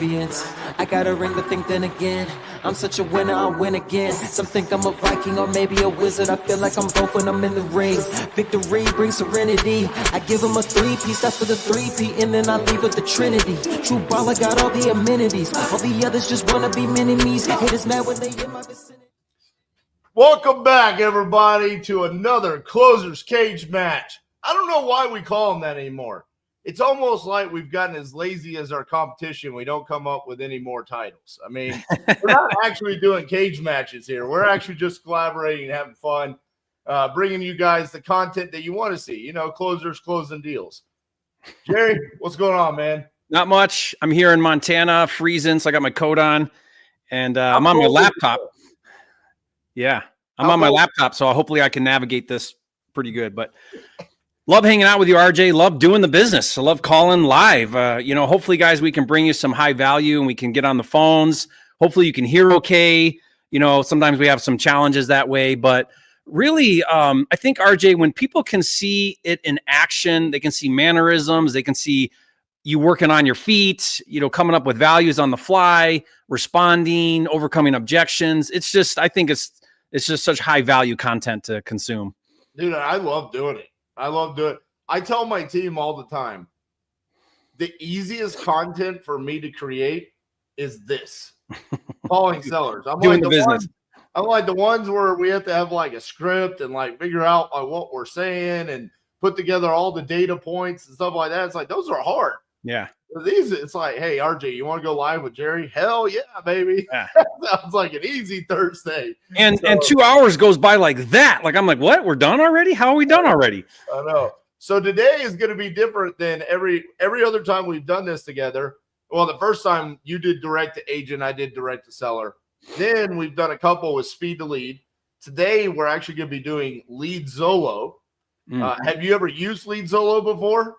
Caribbeans. I got a ring to think then again. I'm such a winner, I'll win again. Some think I'm a Viking or maybe a wizard. I feel like I'm both when I'm in the ring. Victory brings serenity. I give them a three-piece, that's for the three-peat, and then I leave with the Trinity. True baller got all the amenities. All the others just wanna be mini-me's. Haters mad when they in my vicinity. Welcome back, everybody, to another Closer's Cage match. I don't know why we call them that anymore. It's almost like we've gotten as lazy as our competition. We don't come up with any more titles. I mean, we're not actually doing cage matches here. We're actually just collaborating and having fun, bringing you guys the content that you want to see. You know, closers closing deals. Jerry, what's going on, man? Not much. I'm here in Montana, freezing, so I got my coat on, and I'm on my laptop. Yeah, I'm on my laptop, so hopefully I can navigate this pretty good. But love hanging out with you, RJ. Love doing the business. I love calling live. You know, hopefully, guys, we can bring you some high value and we can get on the phones. Hopefully you can hear okay. You know, sometimes we have some challenges that way. But really, I think, RJ, when people can see it in action, they can see mannerisms, they can see you working on your feet, you know, coming up with values on the fly, responding, overcoming objections. It's just, I think it's just such high value content to consume. Dude, I love doing it. I love doing it. I tell my team all the time, the easiest content for me to create is this. Calling sellers. I'm doing like the business. I'm like the ones where we have to have like a script and like figure out what we're saying and put together all the data points and stuff like that. It's like, those are hard. Yeah. These, it's like, hey, RJ, you want to go live with Jerry? Hell yeah, baby. Yeah. Sounds like an easy Thursday. And 2 hours goes by like that. Like, I'm like, what? We're done already? How are we done already? I know. So today is going to be different than every other time we've done this together. Well, the first time you did direct to agent, I did direct to seller. Then we've done a couple with speed to lead. Today, we're actually going to be doing LeadZolo. Have you ever used LeadZolo before?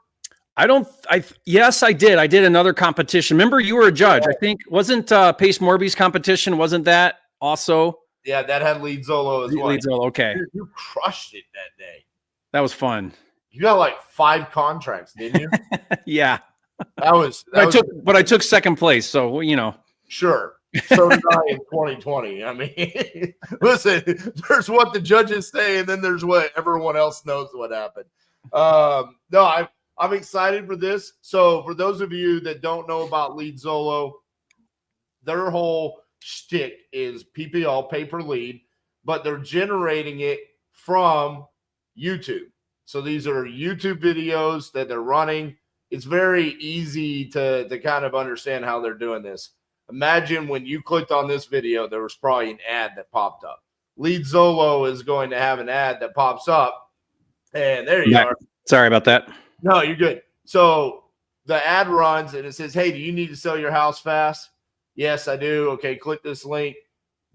Yes, I did. I did another competition. Remember, you were a judge. I think wasn't Pace Morby's competition. Wasn't that also? Yeah, that had LeadZolo as well. LeadZolo, okay. Dude, you crushed it that day. That was fun. You got like 5 contracts, didn't you? Yeah. I took second place. So, you know. Sure. So did I in 2020. I mean, listen, there's what the judges say, and then there's what everyone else knows what happened. No, I'm excited for this. So for those of you that don't know about LeadZolo, their whole shtick is PPL, pay per lead, but they're generating it from YouTube. So these are YouTube videos that they're running. It's very easy to kind of understand how they're doing this. Imagine when you clicked on this video, there was probably an ad that popped up. LeadZolo is going to have an ad that pops up, and there you are. Sorry about that. No, you're good. So the ad runs, and it says, hey, do you need to sell your house fast? Yes, I do. Okay, click this link.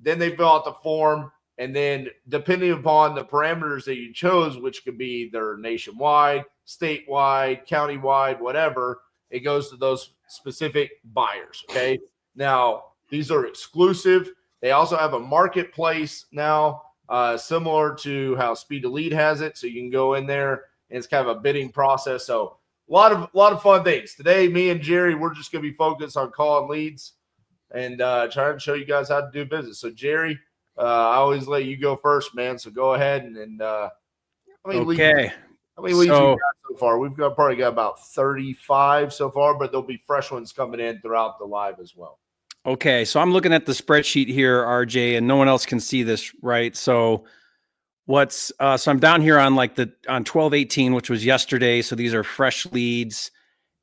Then they fill out the form, and then depending upon the parameters that you chose, which could be their nationwide, statewide, countywide, whatever, it goes to those specific buyers, okay? Now, these are exclusive. They also have a marketplace now, similar to how Speed to Lead has it, so you can go in there, and it's kind of a bidding process. So a lot of fun things. Today, me and Jerry, we're just going to be focused on calling leads and trying to show you guys how to do business. So, Jerry, I always let you go first, man. So go ahead and how many leads we got so far? We've probably got about 35 so far, but there'll be fresh ones coming in throughout the live as well. Okay, so I'm looking at the spreadsheet here, RJ, and no one else can see this, right? So so I'm down here on on 12/18, which was yesterday. So these are fresh leads.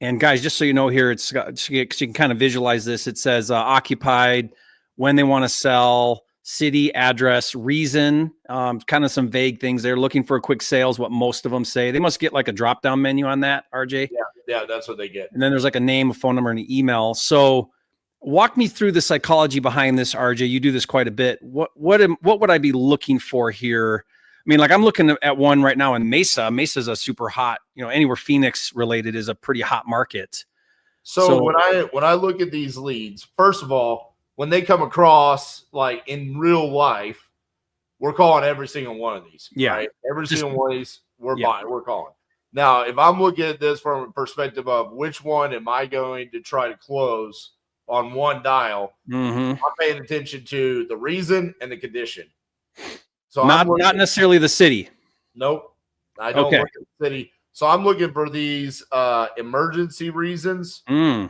And guys, just so you know here, so you can kind of visualize this. It says occupied, when they want to sell, city, address, reason, kind of some vague things. They're looking for a quick sales, what most of them say. They must get like a drop-down menu on that, RJ? Yeah, that's what they get. And then there's like a name, a phone number, and an email. So walk me through the psychology behind this, RJ. You do this quite a bit. What would I be looking for here? I mean, like I'm looking at one right now in Mesa. Mesa's a super hot, anywhere Phoenix related is a pretty hot market. So when I look at these leads, first of all, when they come across like in real life, we're calling every single one of these. Yeah. Right? Every single one of these we're buying, we're calling. Now, if I'm looking at this from a perspective of which one am I going to try to close, on one dial. Mm-hmm. I'm paying attention to the reason and the condition. So not necessarily the city. Nope. I don't look at the city. So I'm looking for these emergency reasons. Mm.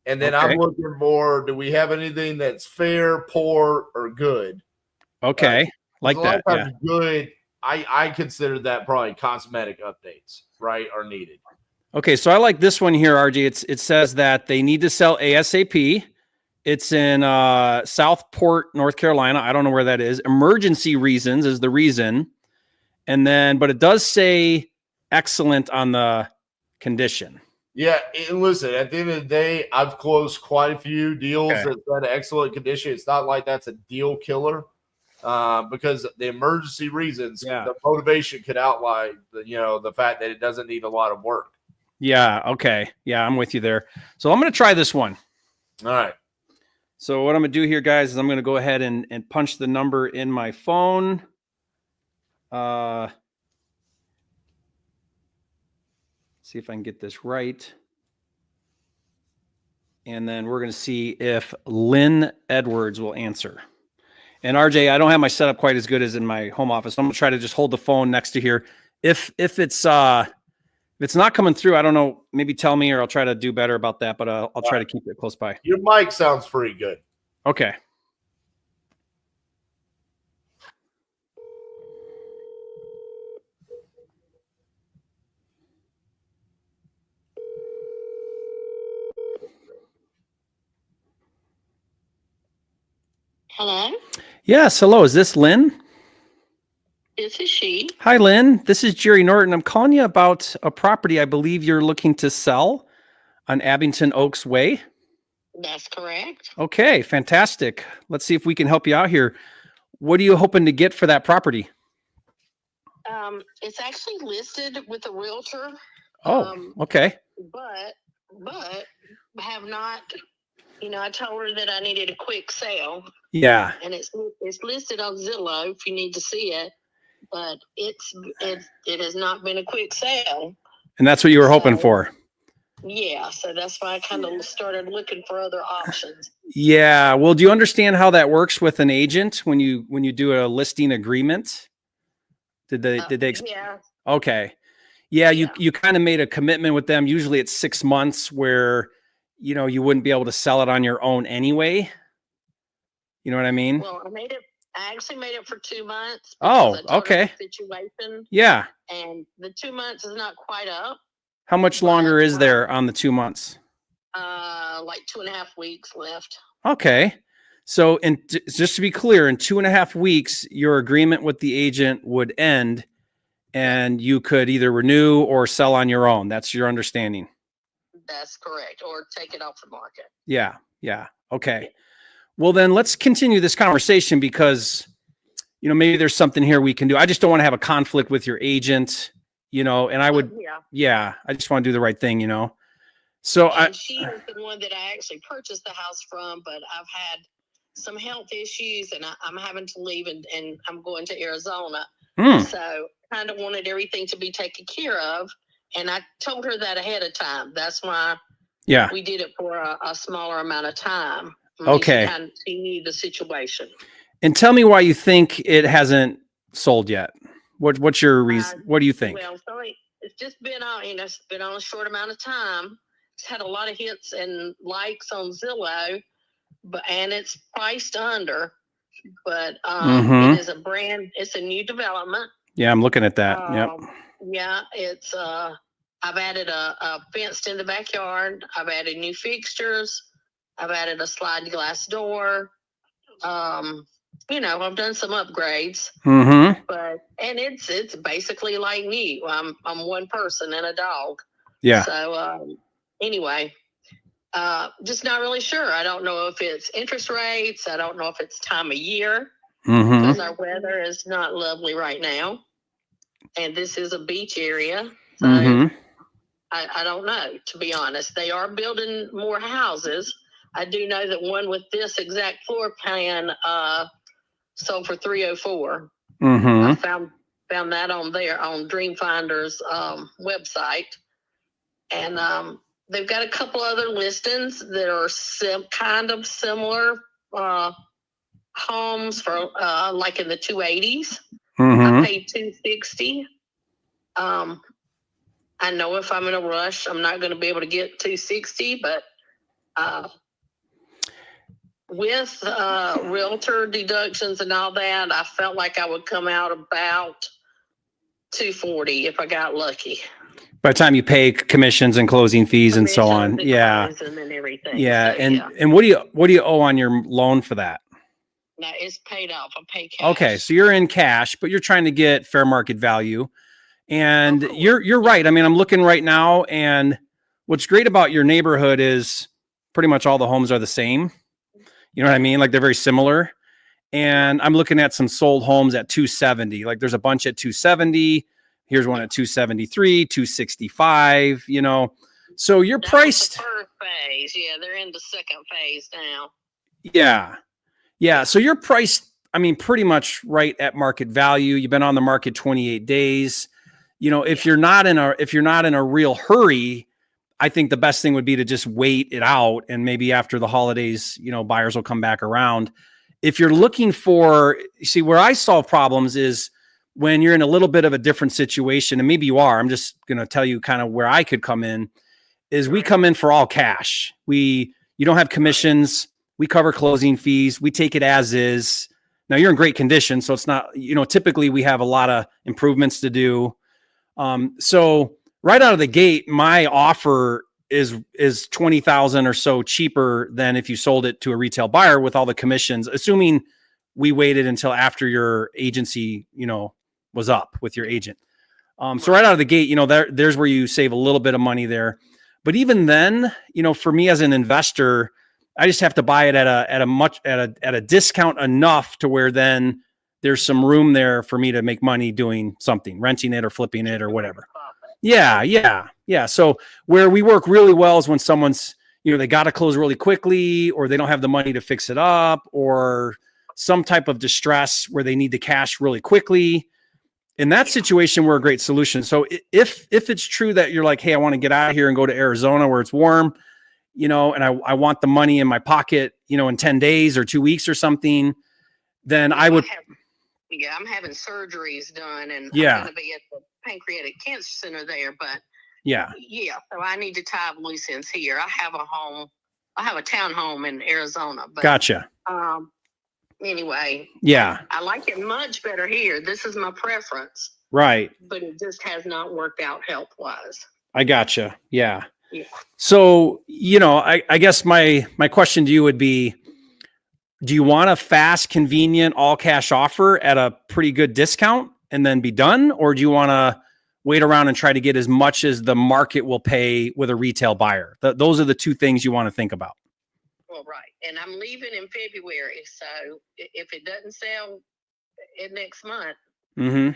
And then I'm looking for, do we have anything that's fair, poor, or good? Okay. Like a lot that. of times good, I consider that probably cosmetic updates, right, are needed. Okay, so I like this one here, RJ. It says that they need to sell ASAP. It's in Southport, North Carolina. I don't know where that is. Emergency reasons is the reason. And then, but it does say excellent on the condition. Yeah, and listen, at the end of the day, I've closed quite a few deals that had excellent condition. It's not like that's a deal killer because the emergency reasons, the motivation could outline the fact that it doesn't need a lot of work. Yeah, okay. Yeah, I'm with you there. So I'm going to try this one. All right. So what I'm going to do here, guys, is I'm going to go ahead and punch the number in my phone. See if I can get this right. And then we're going to see if Lynn Edwards will answer. And RJ, I don't have my setup quite as good as in my home office. I'm going to try to just hold the phone next to here. If it's not coming through, I don't know, maybe tell me or I'll try to do better about that, but I'll try to keep it close by. Your mic sounds pretty good. Okay. Hello? Yes, hello. Is this Lynn? This is she. Hi, Lynn. This is Jerry Norton. I'm calling you about a property I believe you're looking to sell on Abington Oaks Way. That's correct. Okay, fantastic. Let's see if we can help you out here. What are you hoping to get for that property? It's actually listed with a realtor. Oh, okay. But have not, I told her that I needed a quick sale. Yeah. And it's listed on Zillow if you need to see it, but it has not been a quick sale. And that's what you were hoping for. Yeah, so that's why I kind of started looking for other options. Yeah. Well, do you understand how that works with an agent when you do a listing agreement? Did they Yeah. Okay. Yeah, you kind of made a commitment with them. Usually it's 6 months where you wouldn't be able to sell it on your own anyway. You know what I mean? Well, I actually made it for 2 months. Oh, okay. Situation. Yeah. And the 2 months is not quite up. How much longer is there on the 2 months? Like 2.5 weeks left. Okay. So, just to be clear, in 2.5 weeks, your agreement with the agent would end and you could either renew or sell on your own. That's your understanding. That's correct. Or take it off the market. Yeah. Yeah. Okay. Well, then let's continue this conversation because, maybe there's something here we can do. I just don't want to have a conflict with your agent, and I would, I just want to do the right thing, So she is the one that I actually purchased the house from, but I've had some health issues and I'm having to leave and I'm going to Arizona. So kind of wanted everything to be taken care of. And I told her that ahead of time. That's why we did it for a smaller amount of time. Okay. She knew the situation. And tell me why you think it hasn't sold yet. What's your reason? What do you think? Well, it's just been on, it's been on a short amount of time. It's had a lot of hits and likes on Zillow, and it's priced under. But it is it's a new development. Yeah, I'm looking at that. Yep. Yeah, it's I've added a fence in the backyard. I've added new fixtures. I've added a sliding glass door. I've done some upgrades. But it's basically like new. I'm one person and a dog. Yeah. So anyway, just not really sure. I don't know if it's interest rates. I don't know if it's time of year because our weather is not lovely right now. And this is a beach area. So I don't know, to be honest. They are building more houses. I do know that one with this exact floor plan sold for $304. I found that on Dream Finder's website. And they've got a couple other listings that are kind of similar homes for like in the 280s. I paid $260. I know if I'm in a rush, I'm not going to be able to get $260, but with realtor deductions and all that, I felt like I would come out about $240 if I got lucky. By the time you pay commissions and closing fees and so on. Yeah. And everything. Yeah. So, and what do you owe on your loan for that? No, it's paid off. I pay cash. Okay. So you're in cash, but you're trying to get fair market value. And you're right. I mean, I'm looking right now, and what's great about your neighborhood is pretty much all the homes are the same. You know what I mean? Like they're very similar. And I'm looking at some sold homes at 270. Like there's a bunch at 270. Here's one at 273, 265, you know. So you're priced. The first phase. Yeah, they're in the second phase now. Yeah. Yeah. So you're priced, I mean, pretty much right at market value. You've been on the market 28 days. You know, if you're not in a real hurry, I think the best thing would be to just wait it out. And maybe after the holidays, you know, buyers will come back around. If you're looking for, see, where I solve problems is when you're in a little bit of a different situation, and maybe you are, I'm just going to tell you kind of where I could come in, is we come in for all cash. You don't have commissions. We cover closing fees. We take it as is. Now you're in great condition. So it's not, you know, typically we have a lot of improvements to do. So right out of the gate, my offer is 20,000 or so cheaper than if you sold it to a retail buyer with all the commissions, assuming we waited until after your agency, you know, was up with your agent. So right out of the gate, you know, there's where you save a little bit of money there. But even then, you know, for me as an investor, I just have to buy it at a discount enough to where then there's some room there for me to make money doing something, renting it or flipping it or whatever. Yeah. So where we work really well is when someone's, you know, they got to close really quickly, or they don't have the money to fix it up, or some type of distress where they need the cash really quickly. In that situation, we're a great solution. So if it's true that you're like, hey, I want to get out of here and go to Arizona where it's warm, you know, and I want the money in my pocket, you know, in 10 days or 2 weeks or something, then I would. I'm having surgeries done, and I'm going to be at the Pancreatic Cancer Center there. But so I need to tie up loose ends here. I have a townhome in Arizona. But, gotcha. Anyway, I like it much better here. This is my preference. Right. But it just has not worked out health wise. I gotcha. Yeah. So, you know, I guess my question to you would be, do you want a fast, convenient, all cash offer at a pretty good discount and then be done? Or do you want to wait around and try to get as much as the market will pay with a retail buyer? Those are the two things you want to think about. Well, right. And I'm leaving in February. So if it doesn't sell in next month, I'm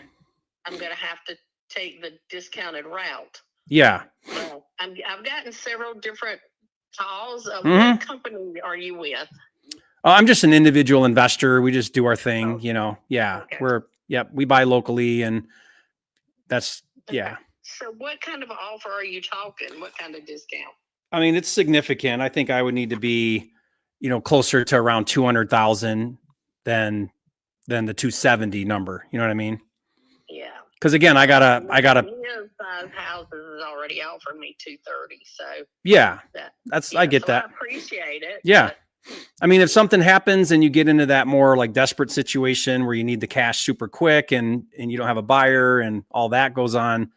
going to have to take the discounted route. Yeah. So I've gotten several different calls. What company are you with? I'm just an individual investor. We just do our thing, you know. Yeah. Okay. We buy locally, and that's, So what kind of offer are you talking? What kind of discount? I mean, it's significant. I think I would need to be, you know, closer to around 200,000 than the 270 number. You know what I mean? Yeah. Because again, I gotta. Five houses has already offered me 230. So I get that. I appreciate it. Yeah. I mean, if something happens and you get into that more like desperate situation where you need the cash super quick and you don't have a buyer and all that goes on,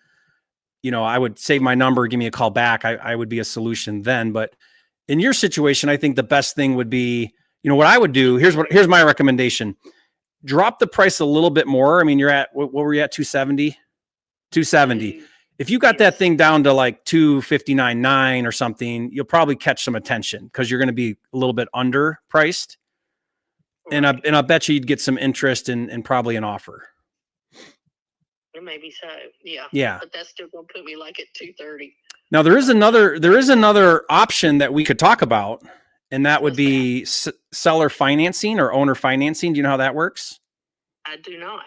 you know, I would save my number, give me a call back. I would be a solution then. But in your situation, I think the best thing would be, you know, what I would do. Here's my recommendation. Drop the price a little bit more. I mean, you're at, what were you at? 270. If you got that thing down to like 259.9 or something, you'll probably catch some attention because you're going to be a little bit underpriced. Right. And I bet you'd get some interest and probably an offer. Maybe so. Yeah. Yeah. But that's still going to put me like at 230. Now there is another option that we could talk about, and that would be seller financing or owner financing. Do you know how that works? I do not.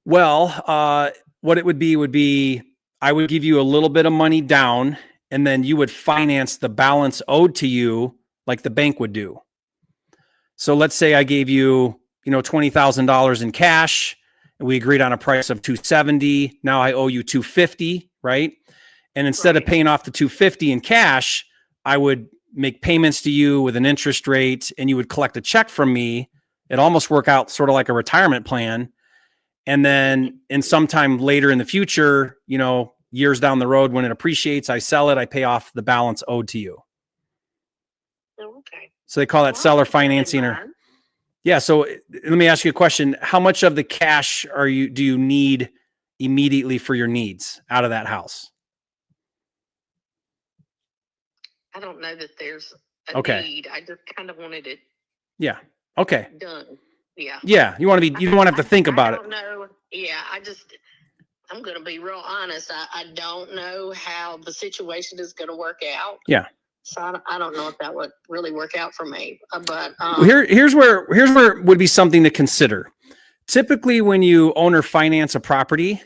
Well, what it would be I would give you a little bit of money down, and then you would finance the balance owed to you like the bank would do. So let's say I gave you, $20,000 in cash, and we agreed on a price of 270. Now I owe you 250, right? And instead of paying off the 250 in cash, I would make payments to you with an interest rate, and you would collect a check from me. It almost work out sort of like a retirement plan. And then in sometime later in the future, years down the road, when it appreciates, I sell it, I pay off the balance owed to you. Okay. So they call that seller financing. Yeah. So let me ask you a question. How much of the cash do you need immediately for your needs out of that house? I don't know that there's a need. I just kind of wanted it. Yeah. Okay. Done. Yeah. Yeah. You don't want to have to think about it. I don't know. Yeah. I'm going to be real honest. I don't know how the situation is going to work out. Yeah. So I don't know if that would really work out for me. But here's where would be something to consider. Typically, when you own or finance a property,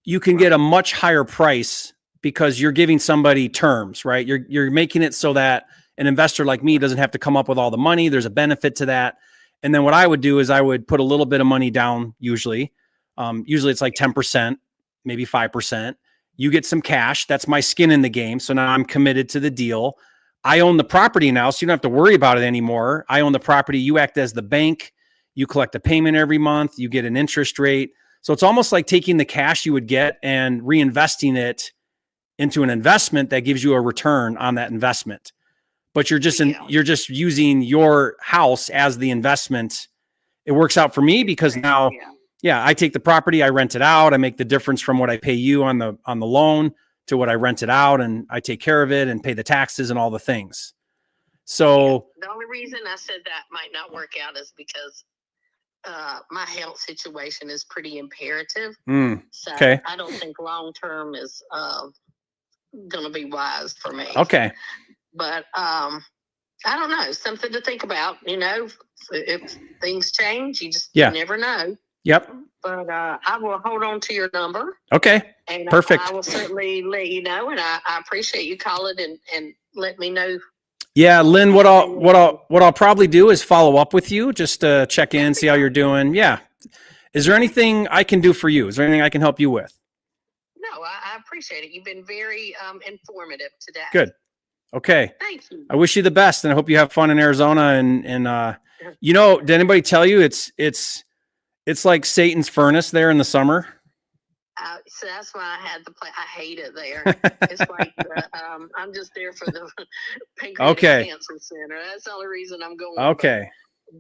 you can get a much higher price because you're giving somebody terms, right? You're making it so that an investor like me doesn't have to come up with all the money. There's a benefit to that. And then what I would do is I would put a little bit of money down. Usually it's like 10%, maybe 5%. You get some cash. That's my skin in the game. So now I'm committed to the deal. I own the property now, so you don't have to worry about it anymore. I own the property. You act as the bank. You collect a payment every month. You get an interest rate. So it's almost like taking the cash you would get and reinvesting it into an investment that gives you a return on that investment. But you're just using your house as the investment. It works out for me because now, I take the property, I rent it out, I make the difference from what I pay you on the loan to what I rent it out, and I take care of it and pay the taxes and all the things. So the only reason I said that might not work out is because my health situation is pretty imperative. So I don't think long term is going to be wise for me. Okay. But I don't know, something to think about. If things change, you just never know. Yep. But I will hold on to your number. Okay. And perfect. I will certainly let you know. And I appreciate you calling and let me know. Yeah, Lynn, what I'll probably do is follow up with you just to check in, see how you're doing. Yeah. Is there anything I can do for you? Is there anything I can help you with? No, I appreciate it. You've been very informative today. Good. Okay. Thank you. I wish you the best, and I hope you have fun in Arizona. And did anybody tell you it's like Satan's furnace there in the summer? So that's why I had the play. I hate it there. It's like I'm just there for the pancreatic cancer center. That's the only reason I'm going. Okay.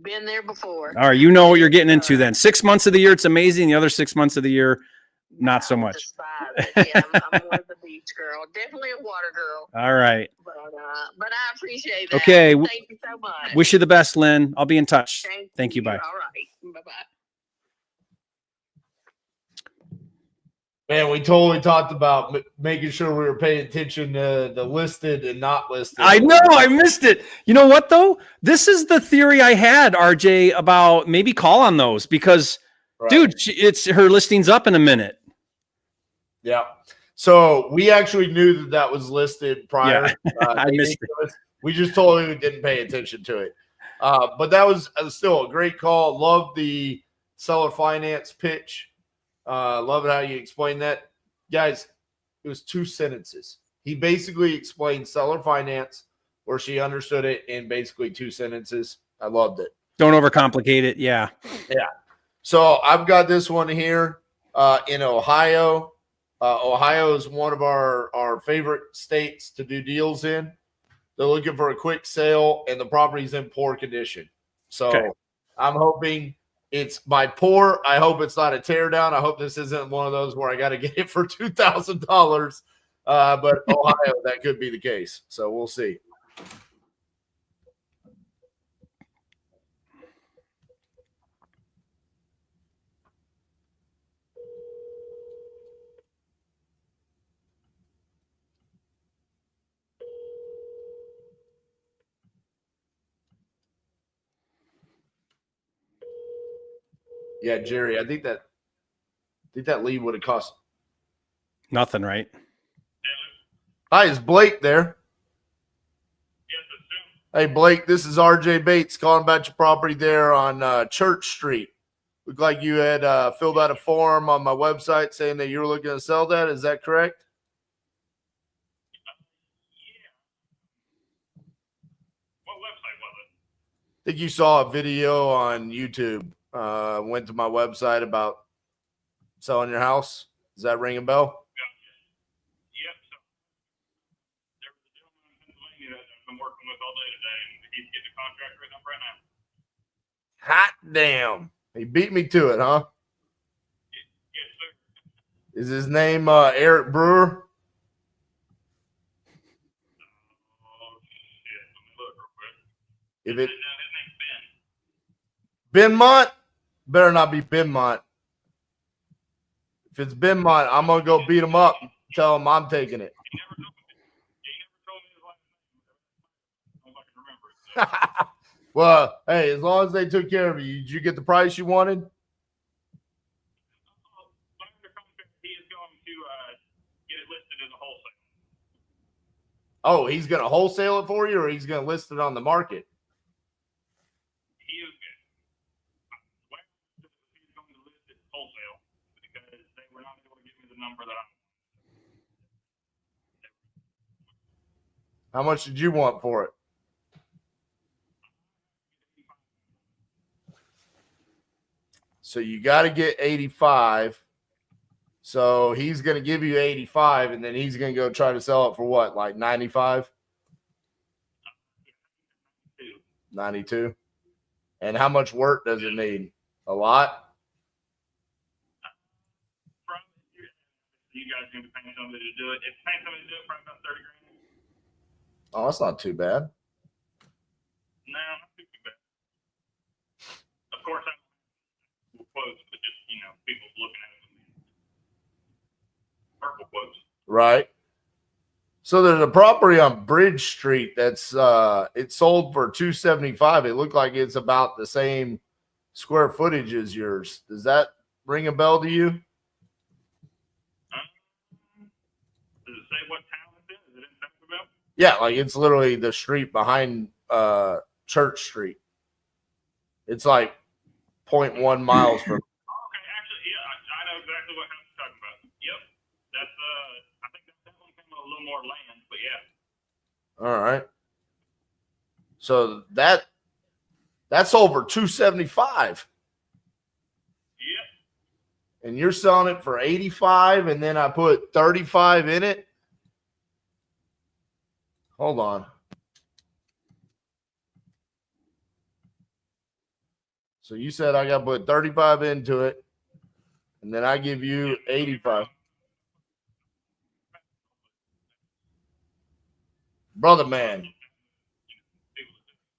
Been there before. All right, you know what you're getting into then. 6 months of the year it's amazing. The other 6 months of the year, not so much. Yeah, I'm more of the beach girl. Definitely a water girl. All right. But I appreciate that. Okay. Thank you so much. Wish you the best, Lynn. I'll be in touch. Thank you. Bye. All right. Bye-bye. Man, we totally talked about making sure we were paying attention to the listed and not listed. I know. I missed it. You know what, though? This is the theory I had, RJ, about maybe call on those because, dude, her listing's up in a minute. Yeah. So we actually knew that was listed prior. Yeah. I missed it. We just totally didn't pay attention to it. But that was still a great call. Love the seller finance pitch. Love how you explained that. Guys, it was 2 sentences. He basically explained seller finance where she understood it in basically 2 sentences. I loved it. Don't overcomplicate it. Yeah. Yeah. So I've got this one here in Ohio. Ohio is one of our favorite states to do deals in. They're looking for a quick sale, and the property's in poor condition. So I'm hoping it's by poor. I hope it's not a tear down. I hope this isn't one of those where I got to get it for $2,000. But Ohio, that could be the case. So we'll see. Yeah, Jerry, I think that lead would have cost nothing, right? Hi, is Blake there? Hey, Blake, this is RJ Bates calling about your property there on Church Street. Looked like you had filled out a form on my website saying that you were looking to sell that. Is that correct? Yeah. What website was it? I think you saw a video on YouTube. Went to my website about selling your house. Does that ring a bell? Gotcha. Yep. So there was a gentleman in Pennsylvania that I've been working with all day today, and he's getting a contract written up right now. Hot damn. He beat me to it, huh? Yes, sir. Is his name Eric Brewer? Oh, shit. Let me look real quick. If it His name's Ben. Benmont, better not be Benmont. If it's Benmont, I'm gonna go beat him up and tell him I'm taking it. He never told me his last name. I can remember it. So. Well, hey, as long as they took care of you, did you get the price you wanted? He is going to get it listed as a wholesale. Oh, he's gonna wholesale it for you, or he's gonna list it on the market? He is good. He's going to list it wholesale because they were not able to give me the number that I. How much did you want for it? So you got to get 85. So he's going to give you 85, and then he's going to go try to sell it for what, like 95? 92. And how much work does it need? A lot? You guys are going to be paying somebody to do it. If paying somebody to do it, probably about 30 grand. Oh, that's not too bad. No, not too bad. Of course, I quotes, but just, people looking at it. Purple quotes. Right. So there's a property on Bridge Street that's it sold for $275. It looked like it's about the same square footage as yours. Does that ring a bell to you? Does it say what town it's in? Is it in Centerville? Yeah, like it's literally the street behind Church Street. It's like 0.1 miles from. Okay, actually, yeah, I know exactly what house you're talking about. Yep, that's I think that one came with a little more land, but yeah. All right. So that's over $275. Yep. And you're selling it for 85, and then I put 35 in it. Hold on. So you said I got to put 35 into it, and then I give you 85. Brother man,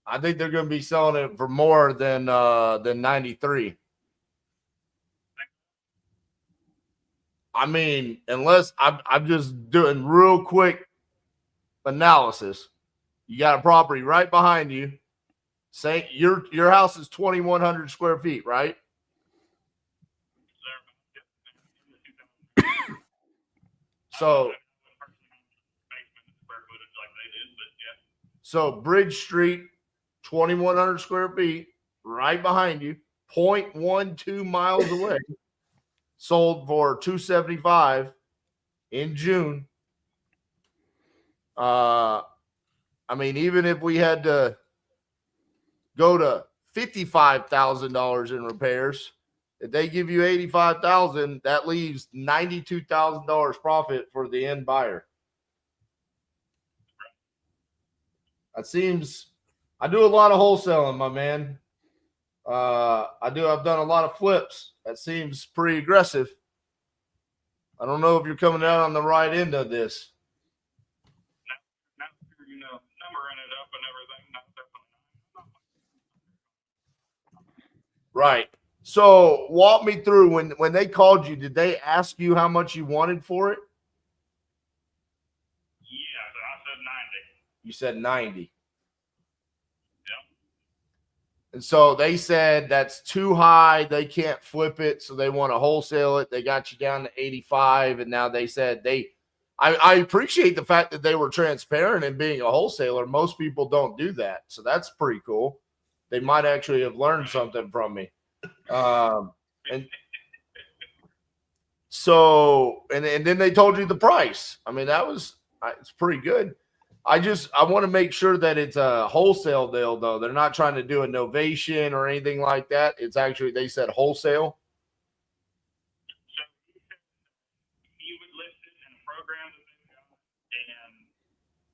I think they're going to be selling it for more than 93. I mean, unless I'm just doing real quick analysis. You got a property right behind you. Say your house is 2,100 square feet, right? So Bridge Street, 2,100 square feet, right behind you, 0.12 miles away, sold for $275 in June. I mean, even if we had to go to $55,000 in repairs, if they give you $85,000, that leaves $92,000 profit for the end buyer. That seems. I do a lot of wholesaling, my man. I've done a lot of flips. That seems pretty aggressive. I don't know if you're coming out on the right end of this. Numbering it up and everything. Right. So walk me through when they called you, did they ask you how much you wanted for it? Yeah, so I said 90. You said 90. Yep. And so they said that's too high. They can't flip it. So they want to wholesale it. They got you down to 85. And now they said I appreciate the fact that they were transparent and being a wholesaler. Most people don't do that. So that's pretty cool. They might actually have learned something from me. And so, and then they told you the price. I mean, it's pretty good. I want to make sure that it's a wholesale deal, though. They're not trying to do a novation or anything like that. It's actually, they said wholesale. So he would list it in a program that they've got, and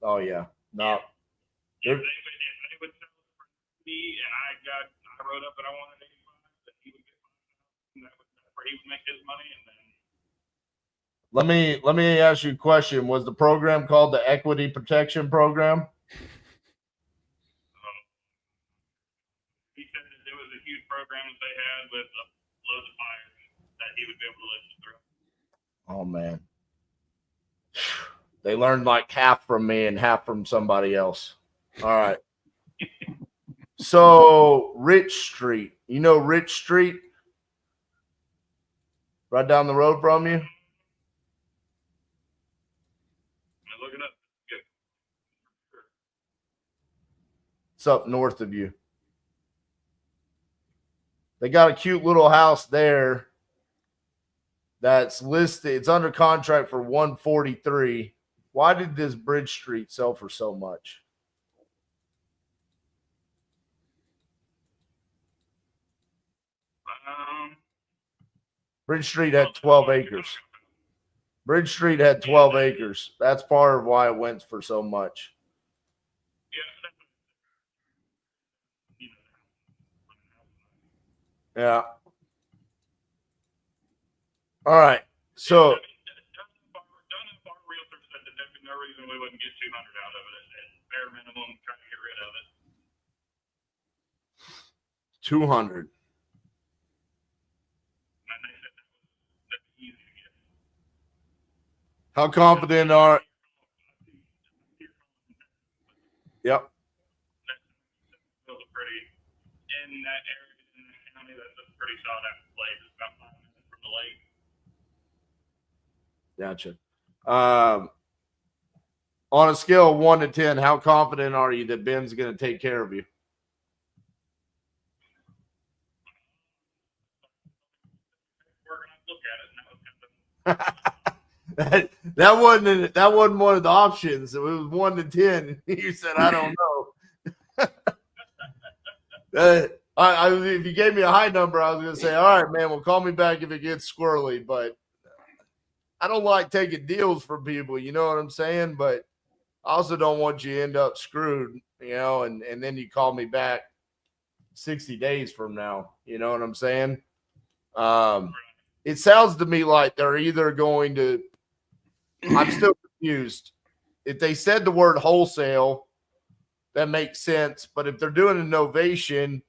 Oh yeah, no. if they would sell it for 50, and I wrote up that I wanted 85, then he would get 5,000. That's where he would make his money, and then Let me ask you a question. Was the program called the Equity Protection Program? he said that there was a huge program that they had with loads of buyers that he would be able to list it through. Oh man. They learned like half from me and half from somebody else. All right. So Rich Street. You know Rich Street? Right down the road from you? Look it up. Good. It's up north of you. They got a cute little house there that's listed. It's under contract for 143. Why did this Bridge Street sell for so much? Bridge Street had 12 acres. Bridge Street had 12 acres. That's part of why it went for so much. Yeah. All right. So Our realtor said that there'd be no reason we wouldn't get 200 out of it at bare minimum, trying to get rid of it. 200. And they said that'd be easy to get. How confident are? Yep. Those are pretty in that area in the county. That's a pretty sought after place. It's about 5 minutes from the lake. Gotcha. On a scale of 1 to 10, how confident are you that Ben's going to take care of you? Look at it, and that was kind of that wasn't one of the options. It was 1 to 10. You said I don't know. If you gave me a high number, I was going to say, all right, man, well, call me back if it gets squirrely. But I don't like taking deals from people. You know what I'm saying? But I also don't want you to end up screwed, and then you call me back 60 days from now. You know what I'm saying? It sounds to me like they're either going to – I'm still confused. If they said the word wholesale, that makes sense. But if they're doing a novation,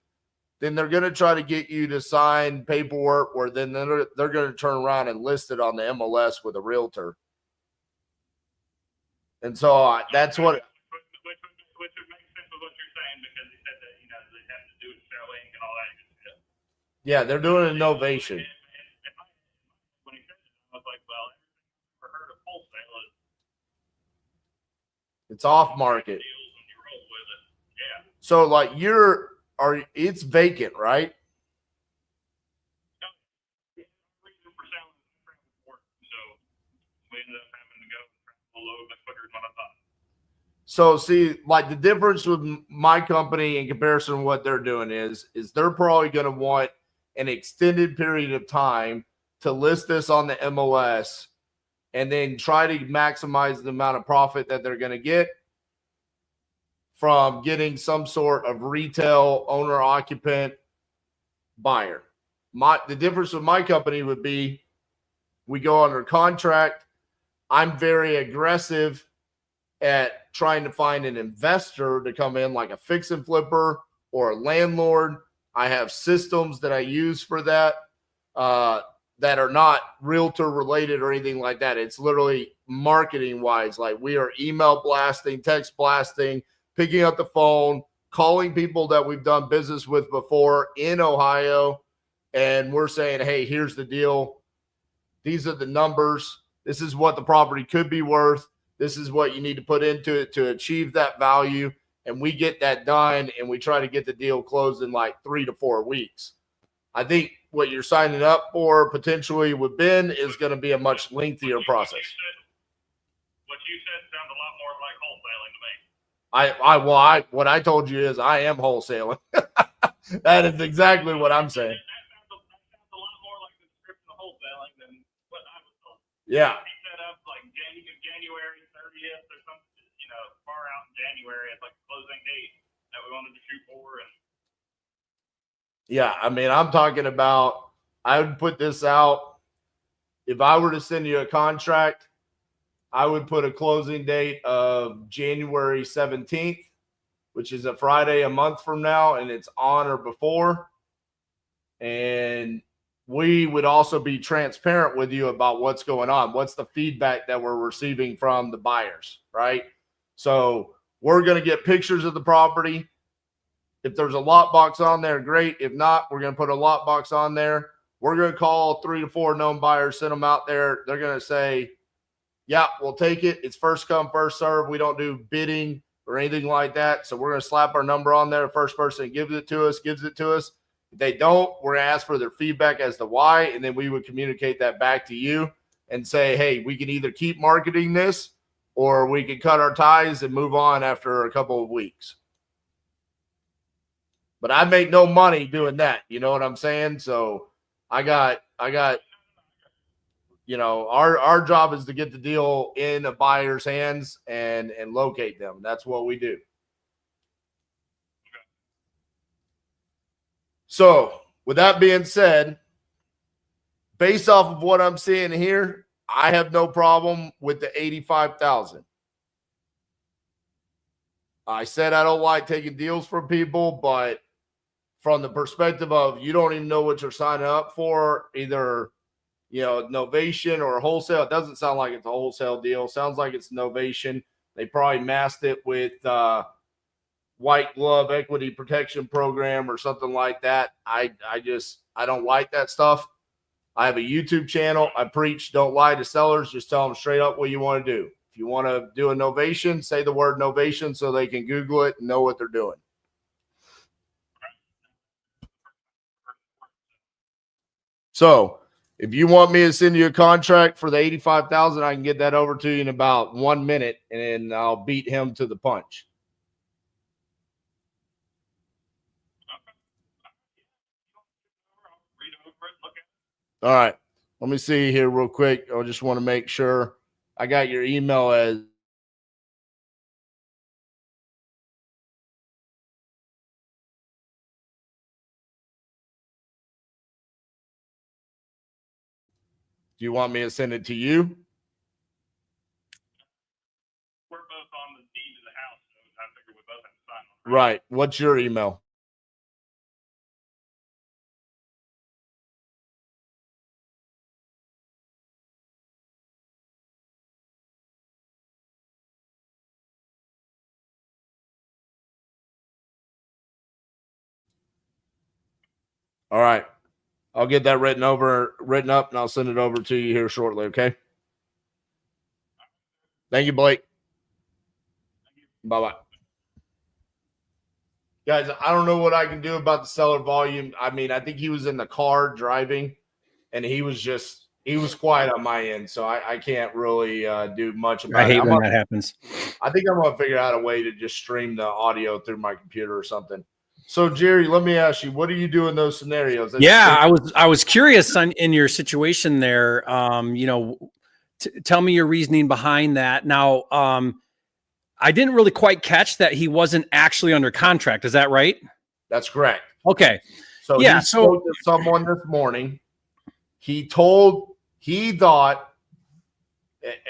then they're going to try to get you to sign paperwork where then they're going to turn around and list it on the MLS with a realtor. And so that's what – which would make sense with what you're saying, because he said that, they have to do it selling and all that good stuff. yeah, they're doing a novation. When he said it, I was like, well, for her to wholesale it, It's off market. deals and you roll with it. Yeah. So like it's vacant, right? Reason for selling is travel work, so we ended up having to go a little bit quicker than what I thought. So see, like the difference with my company in comparison to what they're doing is they're probably going to want an extended period of time to list this on the MLS and then try to maximize the amount of profit that they're going to get from getting some sort of retail owner occupant buyer. The difference with my company would be we go under contract. I'm very aggressive at trying to find an investor to come in, like a fix and flipper or a landlord. I have systems that I use for that that are not realtor related or anything like that. It's literally marketing wise. Like we are email blasting, text blasting, picking up the phone, calling people that we've done business with before in Ohio. And we're saying, hey, here's the deal. These are the numbers. This is what the property could be worth. This is what you need to put into it to achieve that value. And we get that done, and we try to get the deal closed in like 3 to 4 weeks. I think what you're signing up for potentially with Ben is going to be a much lengthier process. What you said sounds a lot more like wholesaling to me. What I told you is I am wholesaling. That is exactly what I'm saying. That sounds a lot more like the description of wholesaling than what I was told. Yeah. He set up like January 30th or something, far out in January as like a closing date that we wanted to shoot for. And Yeah, I mean, I'm talking about, I would put this out. If I were to send you a contract, I would put a closing date of January 17th, which is a Friday a month from now, and it's on or before. And we would also be transparent with you about what's going on. What's the feedback that we're receiving from the buyers, right? So we're going to get pictures of the property. If there's a lot box on there, great. If not, we're going to put a lot box on there. We're going to call 3 to 4 known buyers, send them out there. They're going to say, yeah, we'll take it. It's first come, first serve. We don't do bidding or anything like that. So we're going to slap our number on there. First person gives it to us. If they don't, we're going to ask for their feedback as to why, and then we would communicate that back to you and say, hey, we can either keep marketing this or we can cut our ties and move on after a couple of weeks. But I make no money doing that. You know what I'm saying? So I got our job is to get the deal in a buyer's hands and locate them. That's what we do. So with that being said, based off of what I'm seeing here, I have no problem with the 85,000. I said I don't like taking deals from people, but from the perspective of you don't even know what you're signing up for, either Novation or wholesale. It doesn't sound like it's a wholesale deal. Sounds like it's Novation. They probably masked it with white glove equity protection program or something like that. I don't like that stuff. I have a YouTube channel. I preach don't lie to sellers. Just tell them straight up what you want to do. If you want to do a novation, say the word novation so they can Google it and know what they're doing. So if you want me to send you a contract for the 85,000, I can get that over to you in about 1 minute, and then I'll beat him to the punch. All right. Let me see here real quick. I just want to make sure I got your email as do you want me to send it to you? we're both on the deed of the house, so I figured we both have to sign on. Right. What's your email? All right. I'll get that written up, and I'll send it over to you here shortly, okay? Thank you, Blake. Bye-bye. Guys, I don't know what I can do about the seller volume. I mean, I think he was in the car driving, and he was quiet on my end, so I can't really do much about it. I hate when that happens. I think I'm going to figure out a way to just stream the audio through my computer or something. So, Jerry, let me ask you, what do you do in those scenarios? I was curious in your situation there. Tell me your reasoning behind that. Now, I didn't really quite catch that he wasn't actually under contract. Is that right? That's correct. Okay. So he spoke to someone this morning. He thought,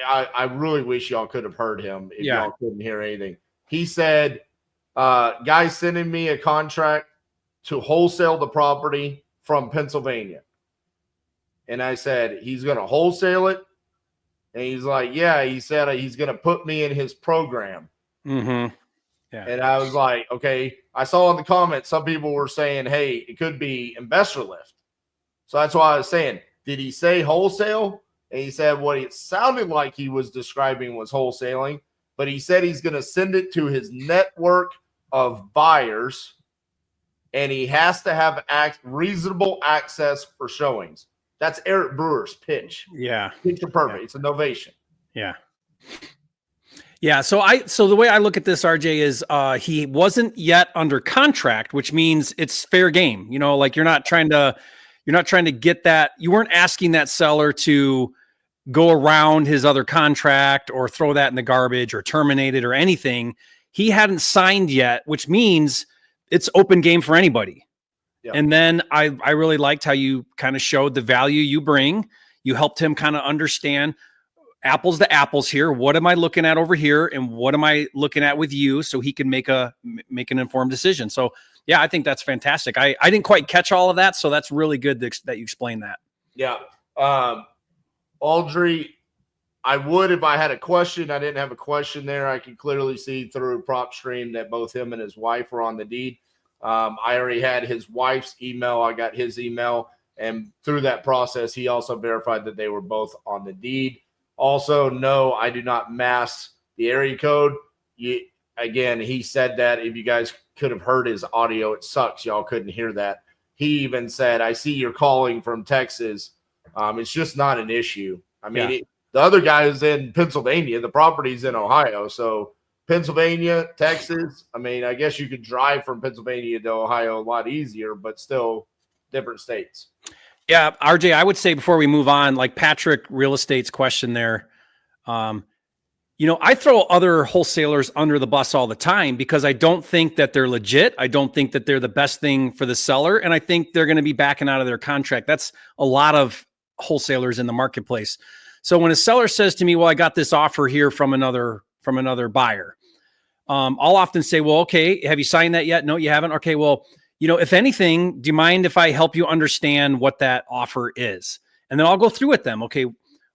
I really wish y'all could have heard him if y'all couldn't hear anything. He said, guy's sending me a contract to wholesale the property from Pennsylvania. And I said, he's going to wholesale it. And he's like, yeah, he said he's going to put me in his program. Mm-hmm. Yeah. And I was like, okay. I saw in the comments, some people were saying, hey, it could be investor lift. So that's why I was saying, did he say wholesale? And he said what it sounded like he was describing was wholesaling, but he said he's going to send it to his network of buyers, and he has to have reasonable access for showings. That's Eric Brewer's pitch. Yeah. Picture perfect. It's a novation. Yeah. Yeah. So the way I look at this, RJ, is he wasn't yet under contract, which means it's fair game. You know, like you're not trying to get that. You weren't asking that seller to go around his other contract or throw that in the garbage or terminate it or anything. He hadn't signed yet, which means it's open game for anybody. Yep. And then I really liked how you kind of showed the value you bring. You helped him kind of understand apples to apples here. What am I looking at over here? And what am I looking at with you? So he can make an informed decision. So yeah, I think that's fantastic. I didn't quite catch all of that. So that's really good that you explained that. Yeah. Audrey, I would if I had a question. I didn't have a question there. I could clearly see through prop stream that both him and his wife were on the deed. I already had his wife's email. I got his email. And through that process, he also verified that they were both on the deed. Also, no, I do not mask the area code. Again, he said that if you guys could have heard his audio, it sucks. Y'all couldn't hear that. He even said, I see you're calling from Texas. It's just not an issue. I mean, the other guy is in Pennsylvania. The property's in Ohio. So Pennsylvania, Texas, I mean, I guess you could drive from Pennsylvania to Ohio a lot easier, but still different states. Yeah, RJ, I would say before we move on, like Patrick Real Estate's question there, I throw other wholesalers under the bus all the time because I don't think that they're legit. I don't think that they're the best thing for the seller. And I think they're going to be backing out of their contract. That's a lot of wholesalers in the marketplace. So when a seller says to me, well, I got this offer here from another buyer, I'll often say, well, okay, have you signed that yet? No, you haven't. Okay, well, if anything, do you mind if I help you understand what that offer is? And then I'll go through with them. Okay,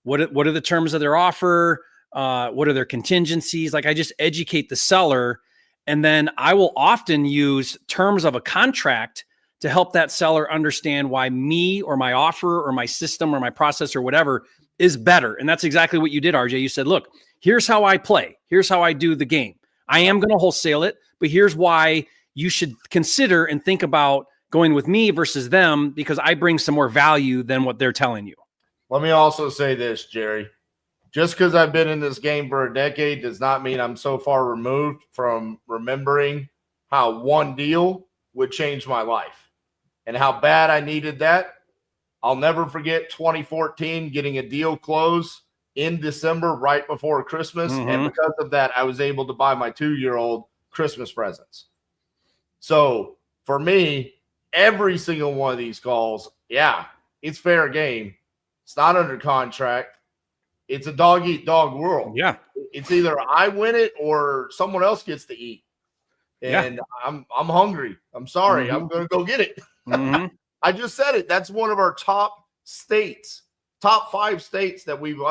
what are the terms of their offer? What are their contingencies? Like I just educate the seller. And then I will often use terms of a contract to help that seller understand why me or my offer or my system or my process or whatever is better. And that's exactly what you did, RJ. You said, look, here's how I play. Here's how I do the game. I am going to wholesale it, but here's why you should consider and think about going with me versus them because I bring some more value than what they're telling you. Let me also say this, Jerry. Just because I've been in this game for a decade does not mean I'm so far removed from remembering how one deal would change my life and how bad I needed that. I'll never forget 2014 getting a deal closed in December right before Christmas. Mm-hmm. And because of that, I was able to buy my 2-year-old Christmas presents. So for me, every single one of these calls, yeah, it's fair game. It's not under contract. It's a dog eat dog world. Yeah. It's either I win it or someone else gets to eat. And I'm hungry. I'm sorry. Mm-hmm. I'm going to go get it. Mm-hmm. I just said it. That's one of our top states, top 5 states that we've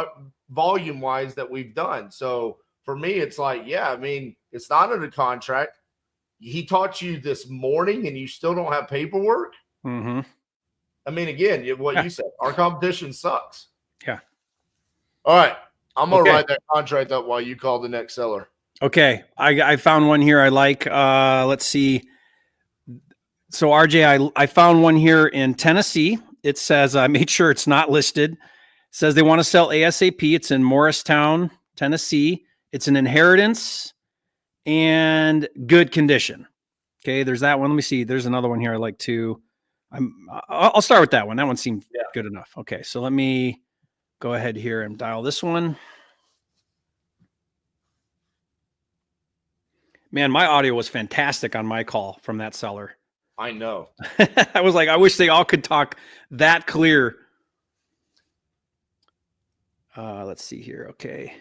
volume wise that we've done. So for me, it's like, yeah, I mean, it's not under contract. He taught you this morning and you still don't have paperwork. Mm-hmm. I mean, again, what you said, our competition sucks. Yeah. All right. I'm going to write that contract up while you call the next seller. Okay. I found one here I like. Let's see. So RJ, I found one here in Tennessee. It says, I made sure it's not listed. It says they want to sell ASAP. It's in Morristown, Tennessee. It's an inheritance and good condition. Okay. There's that one. Let me see. There's another one here I like too. I'll start with that one. That one seemed good enough. Okay. So let me go ahead here and dial this one. Man, my audio was fantastic on my call from that seller. I know. I was like, I wish they all could talk that clear. Let's see here. Okay.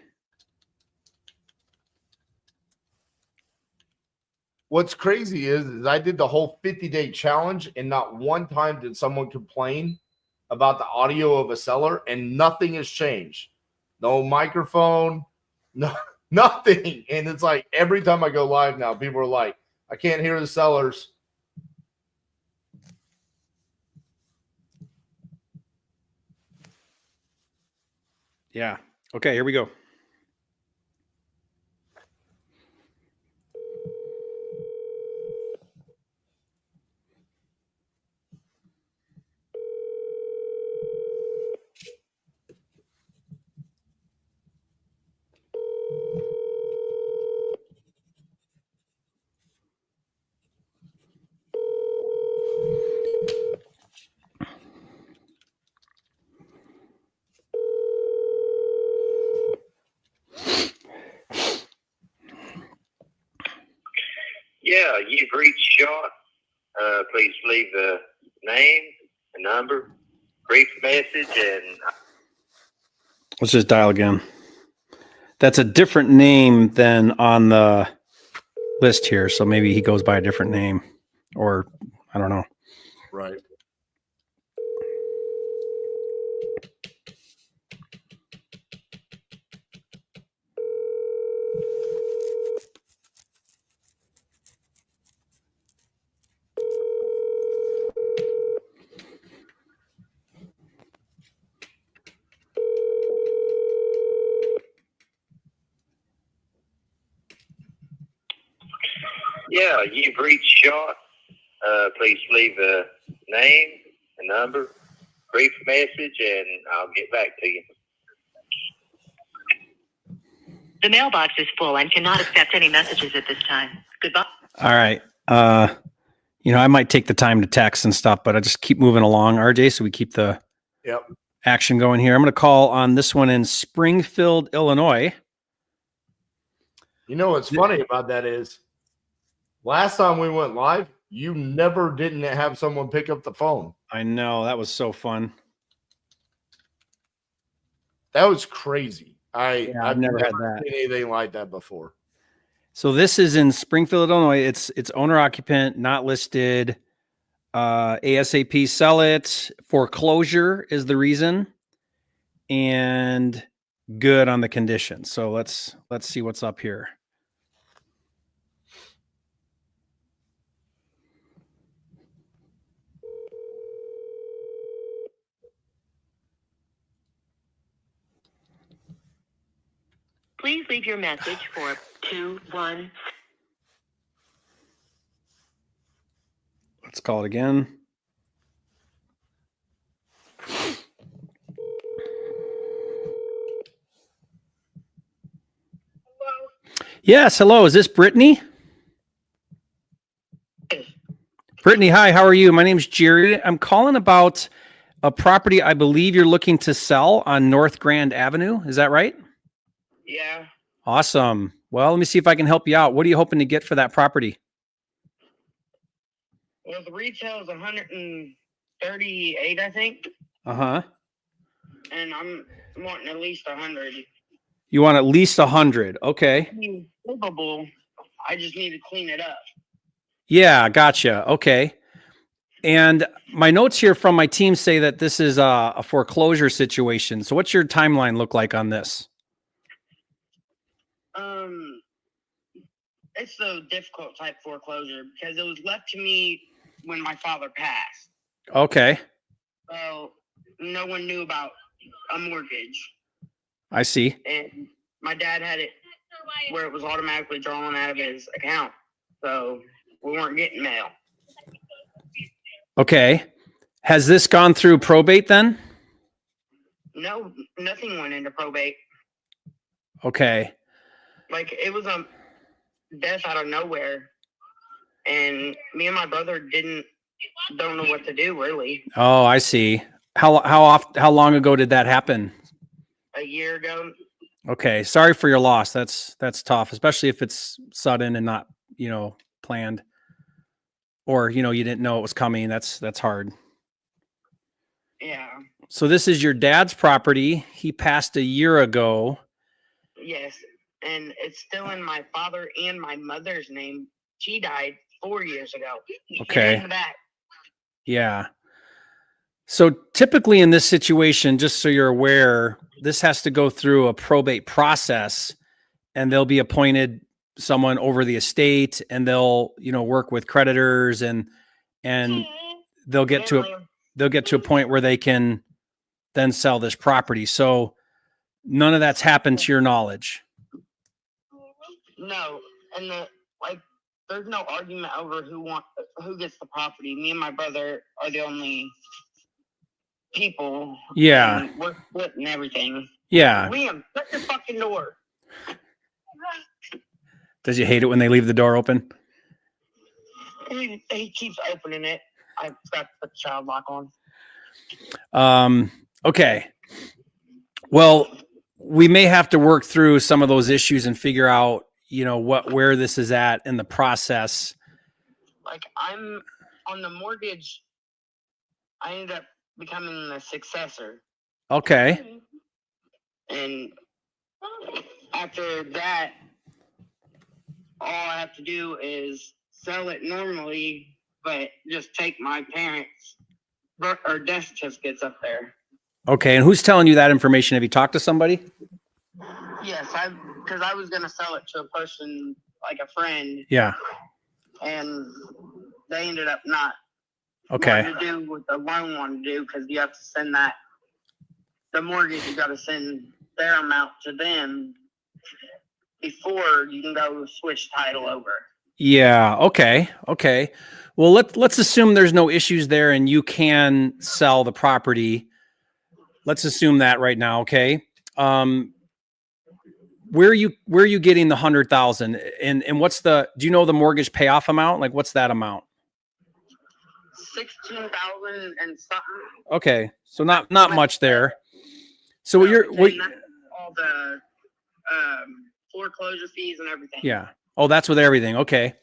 What's crazy is I did the whole 50-day challenge and not one time did someone complain about the audio of a seller and nothing has changed. No microphone, no nothing. And it's like every time I go live now, people are like, I can't hear the sellers. Yeah. Okay, here we go. Yeah, you've reached Shot. Please leave the name, the number, brief message, and Let's just dial again. That's a different name than on the list here. So maybe he goes by a different name, or I don't know. Right. yeah, you've reached Shot. Please leave the name, the number, brief message, and I'll get back to you. The mailbox is full and cannot accept any messages at this time. Goodbye. All right. I might take the time to text and stuff, but I just keep moving along, RJ, so we keep the Yep. action going here. I'm going to call on this one in Springfield, Illinois. You know what's funny about that is last time we went live, you never didn't have someone pick up the phone. I know, that was so fun. That was crazy. I've never had that. seen anything like that before. So this is in Springfield, Illinois. It's owner occupant, not listed. ASAP sell it. Foreclosure is the reason, and good on the condition. So let's see what's up here. Please leave your message for 21. Let's call it again. Yes, hello. Is this Brittany? Brittany, hi. How are you? My name's Jerry. I'm calling about a property I believe you're looking to sell on North Grand Avenue. Is that right? Yeah. Awesome. Well, let me see if I can help you out. What are you hoping to get for that property? Well, the retail is 138, I think, Uh-huh. and I'm wanting at least 100. You want at least 100. Okay. I mean, livable. I just need to clean it up. Yeah, gotcha. Okay. And my notes here from my team say that this is a foreclosure situation. So what's your timeline look like on this? It's a difficult type foreclosure because it was left to me when my father passed. Okay. So no one knew about a mortgage. I see. And my dad had it where it was automatically drawn out of his account. So we weren't getting mail. Okay. Has this gone through probate then? No, nothing went into probate. Okay. Like, it was a death out of nowhere. And me and my brother don't know what to do, really. Oh, I see. How long ago did that happen? A year ago. Okay. Sorry for your loss. That's tough, especially if it's sudden and not, planned. Or, you didn't know it was coming. That's hard. Yeah. So this is your dad's property. He passed a year ago. Yes. And it's still in my father and my mother's name. She died 4 years ago. Okay. In the back. Yeah. So typically in this situation, just so you're aware, this has to go through a probate process, and they'll be appointed someone over the estate, and they'll, work with creditors, and they'll get to a point where they can then sell this property. So None of that's happened to your knowledge. No, and there's no argument over who gets the property. Me and my brother are the only people. Yeah. And we're splitting everything. Yeah. Liam, shut your fucking door. Does you hate it when they leave the door open? He keeps opening it. I forgot to put the child lock on. Okay. Well, we may have to work through some of those issues and figure out, where this is at in the process. Like, I'm on the mortgage. I ended up becoming the successor. Okay. And after that, all I have to do is sell it normally, but just take my parents' or death certificates up there. Okay. And who's telling you that information? Have you talked to somebody? Yes, because I was going to sell it to a person, like a friend. Yeah. And they ended up not Okay. wanting to do what the loan wanted to do, because you have to send the mortgage, you got to send their amount to them before you can go switch title over. Yeah. Okay. Okay. Well, let's assume there's no issues there and you can sell the property. Let's assume that right now. Okay. Where are you getting the 100,000 and do you know the mortgage payoff amount? Like, what's that amount? 16,000 and something. Okay. So not much there. So all the foreclosure fees and everything. Yeah. Oh, that's with everything. Okay,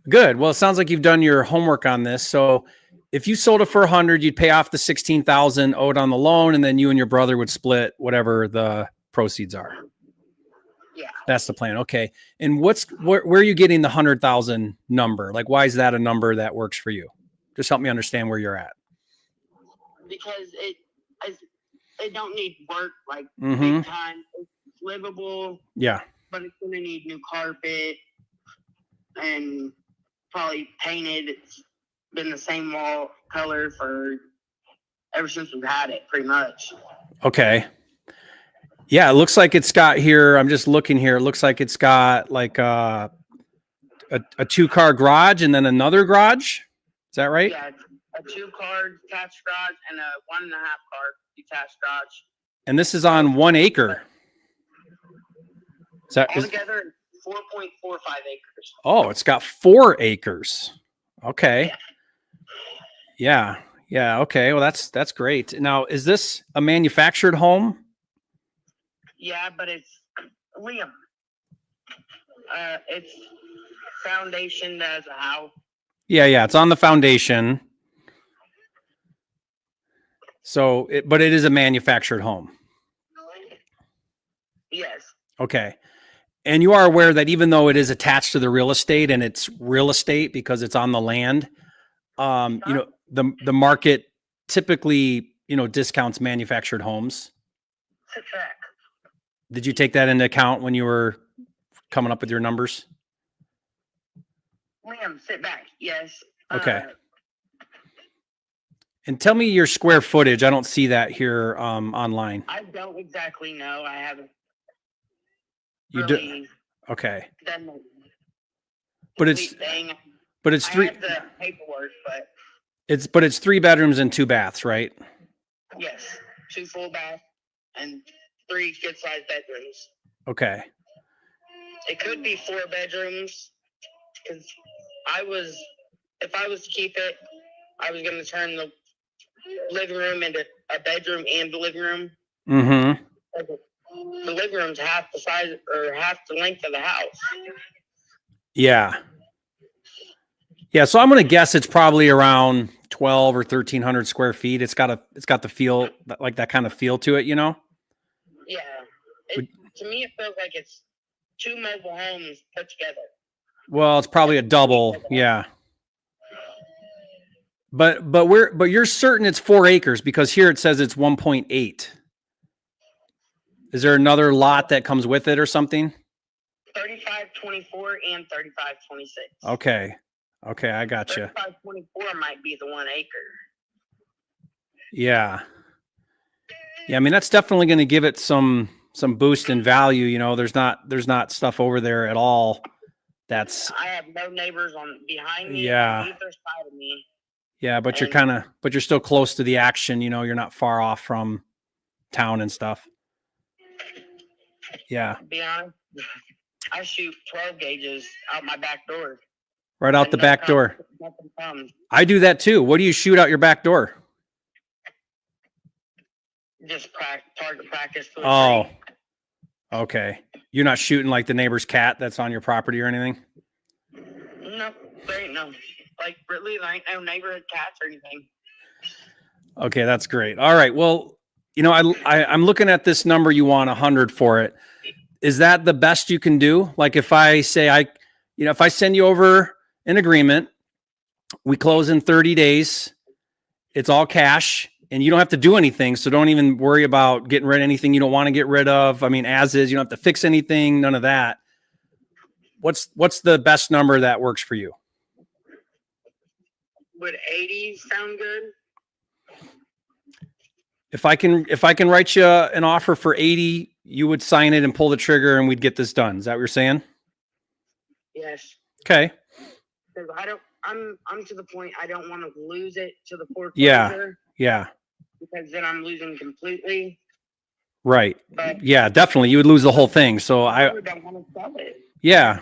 good. Well, it sounds like you've done your homework on this. So if you sold it for 100, you'd pay off the 16,000 owed on the loan, and then you and your brother would split whatever the proceeds are. Yeah. That's the plan. Okay. And where are you getting the 100,000 number? Like, why is that a number that works for you? Just help me understand where you're at. Because it don't need work like Mm-hmm. big time. It's livable. Yeah. But it's gonna need new carpet and probably painted. It's been the same wall color ever since we've had it, pretty much. Okay. Yeah, it looks like it's got here. I'm just looking here. It looks like it's got like a 2-car garage and then another garage. Is that right? Yeah, a 2-car detached garage and a 1.5-car detached garage. And this is on 1 acre. Altogether, 4.45 acres. Oh, it's got 4 acres. Okay. Yeah. Yeah. Okay. Well, that's great. Now, is this a manufactured home? Yeah, but it's Liam. It's foundationed as a house. Yeah. Yeah. It's on the foundation. So, but it is a manufactured home. Yes. Okay. And you are aware that even though it is attached to the real estate and it's real estate because it's on the land, the market typically, discounts manufactured homes. That's a fact. Did you take that into account when you were coming up with your numbers? Liam, sit back. Yes. Okay. And tell me your square footage. I don't see that here online. I don't exactly know. I haven't. You really do. Okay. Done the But it's thing. but it's I three. have the paperwork, but It's 3 bedrooms and 2 baths, right? yes, 2 full bath and 3 good-sized bedrooms. Okay. It could be 4 bedrooms because if I was to keep it, I was going to turn the living room into a bedroom and the living room. Mm-hmm. The living room's half the size or half the length of the house. Yeah. Yeah. So I'm going to guess it's probably around 12 or 1,300 square feet. It's got the feel, like that kind of feel to it, Yeah. To me, it feels like it's 2 mobile homes put together. Well, it's probably a double. Yeah. But you're certain it's 4 acres because here it says it's 1.8. Is there another lot that comes with it or something? 3524 and 3526. Okay. Okay, I got you. 3524 might be the 1 acre. Yeah. Yeah, I mean that's definitely going to give it some boost in value. You know, there's not stuff over there at all. I have no neighbors behind me, Yeah. on either side of me. Yeah, but And- you're still close to the action. You know, you're not far off from town and stuff. Yeah. To be honest, I shoot 12 gauges out my back door. Right out And the back door. Nothing comes. I do that too. What do you shoot out your back door? Just target practice. To a Oh, tree. okay. You're not shooting like the neighbor's cat that's on your property or anything? No, there ain't no. Like, really, there ain't no neighborhood cats or anything. Okay, that's great. All right. Well, you know, I'm looking at this number you want 100 for it. Is that the best you can do? Like if I say if I send you over an agreement, we close in 30 days, it's all cash and you don't have to do anything. So don't even worry about getting rid of anything you don't want to get rid of. I mean, as is, you don't have to fix anything, none of that. What's the best number that works for you? Would 80 sound good? If I can write you an offer for 80, you would sign it and pull the trigger and we'd get this done. Is that what you're saying? Yes. Okay. Because I'm to the point I don't want to lose it to the foreclosure. Yeah. Because then I'm losing completely. Right. But Yeah, definitely. You would lose the whole thing. So I don't want to sell it. Yeah.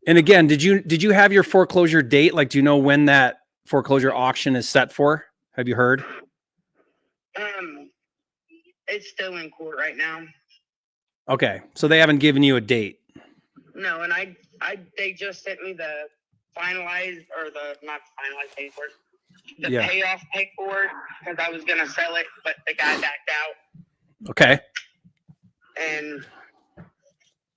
And again, did you have your foreclosure date? Like, do you know when that foreclosure auction is set for? Have you heard? It's still in court right now. Okay. So they haven't given you a date. No, and they just sent me the finalized, or not finalized paperwork, the payoff paperwork, because I was gonna sell it, but the guy backed out. Okay. And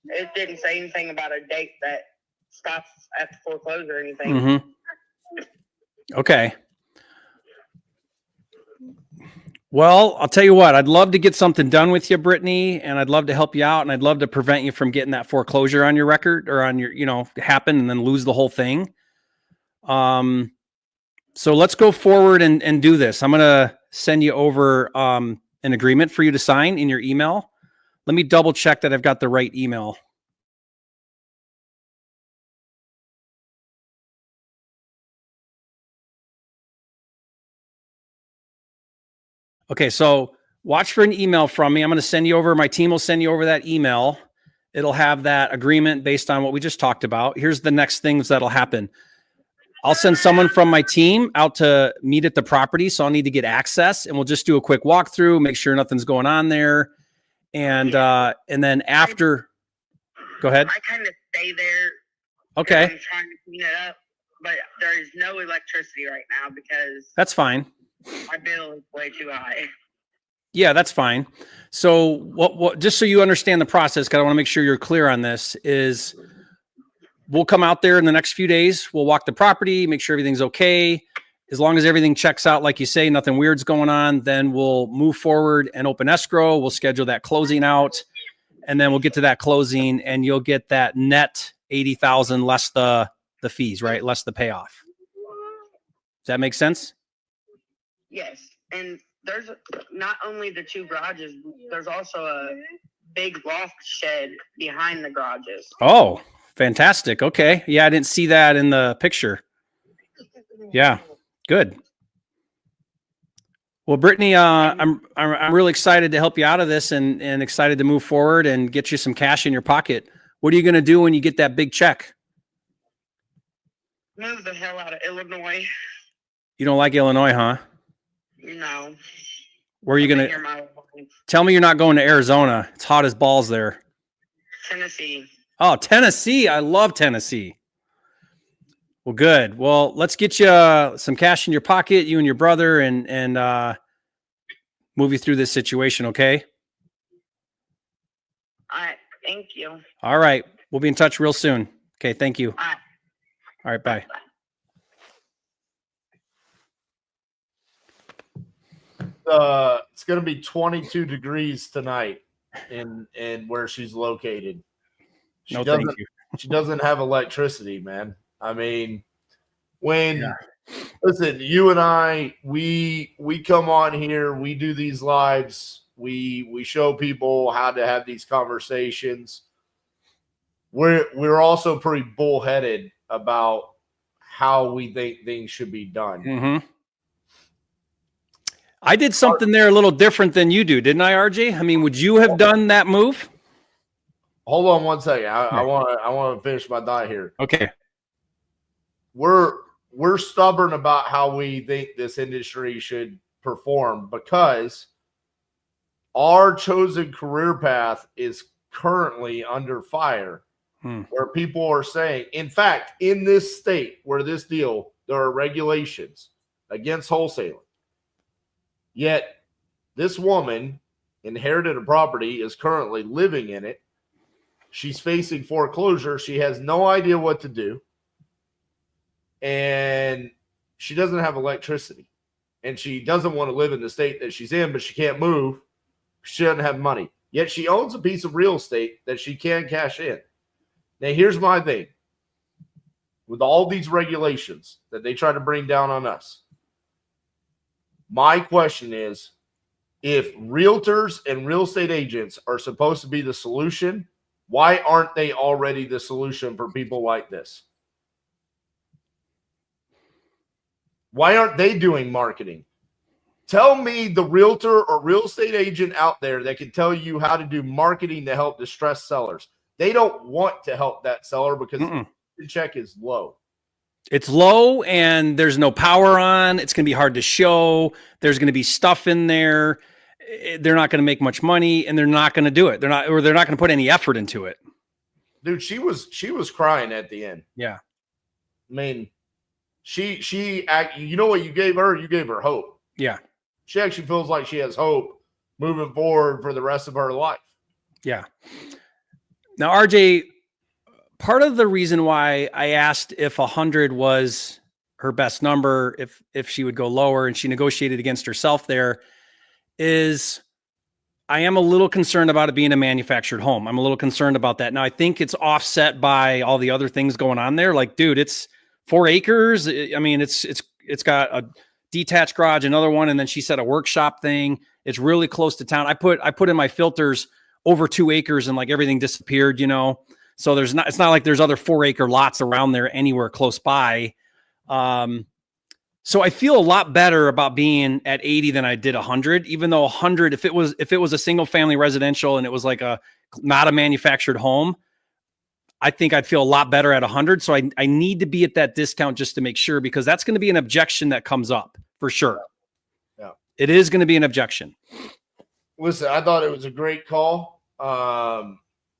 it didn't say anything about a date that stops at the foreclosure or anything. Mm-hmm. Okay. Well, I'll tell you what, I'd love to get something done with you, Brittany, and I'd love to help you out, and I'd love to prevent you from getting that foreclosure on your record or on your, happen and then lose the whole thing. So let's go forward and do this. I'm going to send you over an agreement for you to sign in your email. Let me double check that I've got the right email. Okay, so watch for an email from me. I'm going to send you over. My team will send you over that email. It'll have that agreement based on what we just talked about. Here's the next things that'll happen. I'll send someone from my team out to meet at the property. So I'll need to get access and we'll just do a quick walkthrough, make sure nothing's going on there. And then after, go ahead. I kind of stay there. Okay. I'm trying to clean it up, but there is no electricity right now because That's fine. my bill is way too high. Yeah, that's fine. So what just so you understand the process, because I want to make sure you're clear on this, is we'll come out there in the next few days. We'll walk the property, make sure everything's okay. As long as everything checks out, like you say, nothing weird's going on, then we'll move forward and open escrow. We'll schedule that closing out, and then we'll get to that closing, and you'll get that net 80,000 less the fees, right? Less the payoff. Does that make sense? Yes, and there's not only the two garages, there's also a big loft shed behind the garages. Oh, fantastic. Okay. Yeah, I didn't see that in the picture. Yeah, good. Well, Brittany, I'm really excited to help you out of this and excited to move forward and get you some cash in your pocket. What are you going to do when you get that big check? Move the hell out of Illinois. You don't like Illinois, huh? No. Where are you going to tell me you're not going to Arizona? It's hot as balls there. Tennessee. Oh, Tennessee. I love Tennessee. Well, good. Well, let's get you some cash in your pocket, you and your brother, and move you through this situation, okay? All right. Thank you. All right. We'll be in touch real soon. Okay. Thank you. All right. All right. Bye. It's going to be 22 degrees tonight in where she's located. No, thank you. She doesn't have electricity, man. I mean, listen, you and I, we come on here, we do these lives We show people how to have these conversations. We're also pretty bullheaded about how we think things should be done. Mm-hmm. I did something there a little different than you do, didn't I, RJ? I mean, would you have done that move? Hold on one second. I want to finish my thought here. Okay. We're stubborn about how we think this industry should perform because our chosen career path is currently under fire. Where people are saying, in fact, in this state where this deal, there are regulations against wholesaling. Yet this woman inherited a property, is currently living in it. She's facing foreclosure. She has no idea what to do. And she doesn't have electricity. And she doesn't want to live in the state that she's in, but she can't move. She doesn't have money. Yet she owns a piece of real estate that she can cash in. Now, here's my thing. With all these regulations that they try to bring down on us, my question is, if realtors and real estate agents are supposed to be the solution, why aren't they already the solution for people like this? Why aren't they doing marketing? Tell me the realtor or real estate agent out there that can tell you how to do marketing to help distressed sellers. They don't want to help that seller because the check is low. It's low and there's no power on. It's going to be hard to show. There's going to be stuff in there. They're not going to make much money and they're not going to do it. They're not going to put any effort into it. Dude, she was crying at the end. Yeah. I mean, you know what you gave her? You gave her hope. Yeah. She actually feels like she has hope moving forward for the rest of her life. Yeah. Now, RJ, part of the reason why I asked if 100 was her best number, if she would go lower, and she negotiated against herself there, is I am a little concerned about it being a manufactured home. I'm a little concerned about that. Now, I think it's offset by all the other things going on there. Like, dude, it's 4 acres. I mean, it's got a detached garage, another one, and then she said a workshop thing. It's really close to town. I put in my filters over 2 acres and like everything disappeared, you know? So it's not like there's other 4-acre lots around there anywhere close by. So I feel a lot better about being at 80 than I did 100, even though 100, if it was a single family residential and it was like not a manufactured home, I think I'd feel a lot better at 100. So I need to be at that discount just to make sure, because that's going to be an objection that comes up for sure. Yeah. It is going to be an objection. Listen, I thought it was a great call.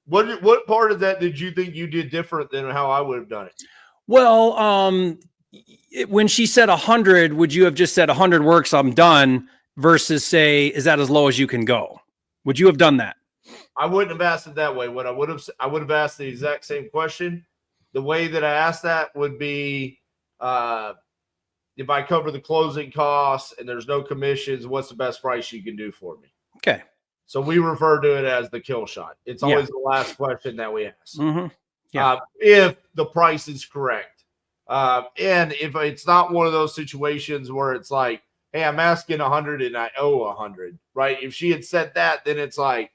What part of that did you think you did different than how I would have done it? Well, when she said 100, would you have just said 100 works, I'm done, versus say, is that as low as you can go? Would you have done that? I wouldn't have asked it that way. I would have asked the exact same question. The way that I asked that would be, if I cover the closing costs and there's no commissions, what's the best price you can do for me? Okay. So we refer to it as the kill shot. It's always the last question that we ask. Mm-hmm. Yeah. If the price is correct. And if it's not one of those situations where it's like, hey, I'm asking 100 and I owe 100, right? If she had said that, then it's like,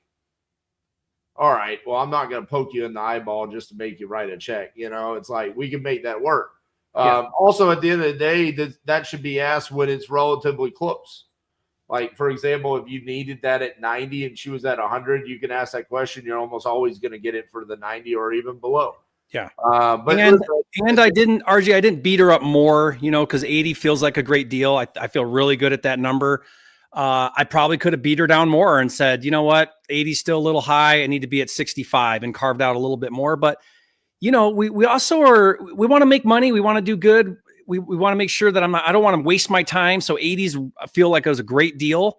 all right, well, I'm not going to poke you in the eyeball just to make you write a check. You know, it's like, we can make that work. Also, at the end of the day, that should be asked when it's relatively close. Like, for example, if you needed that at 90 and she was at 100, you can ask that question. You're almost always going to get it for the 90 or even below. Yeah. But I didn't beat her up more, you know, because 80 feels like a great deal. I feel really good at that number. I probably could have beat her down more and said, you know what, 80 is still a little high. I need to be at 65 and carved out a little bit more. But, you know, we also we want to make money. We want to do good. We want to make sure that I don't want to waste my time. So 80s, I feel like it was a great deal.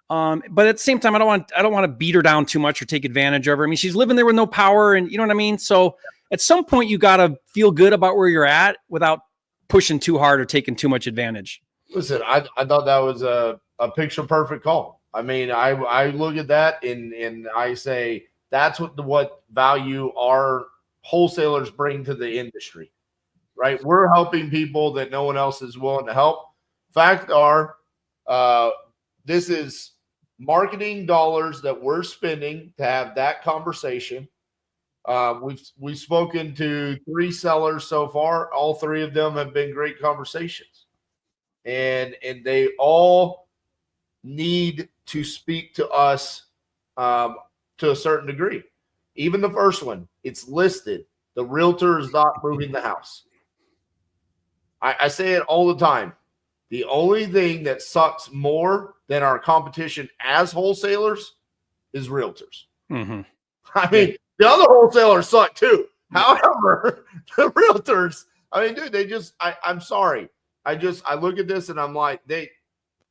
But at the same time, I don't want to beat her down too much or take advantage of her. I mean, she's living there with no power, and you know what I mean? So at some point you got to feel good about where you're at without pushing too hard or taking too much advantage. Listen, I thought that was a picture perfect call. I mean, I look at that and I say, that's what value our wholesalers bring to the industry. Right, we're helping people that no one else is willing to help. Fact are, this is marketing dollars that we're spending to have that conversation. We've spoken to 3 sellers so far. All 3 of them have been great conversations, and they all need to speak to us to a certain degree. Even the first one, it's listed. The realtor is not moving the house. I say it all the time. The only thing that sucks more than our competition as wholesalers is realtors. Mm-hmm. I mean, the other wholesalers suck too. However, the realtors, I mean, dude, they just, I'm sorry. I look at this and I'm like, they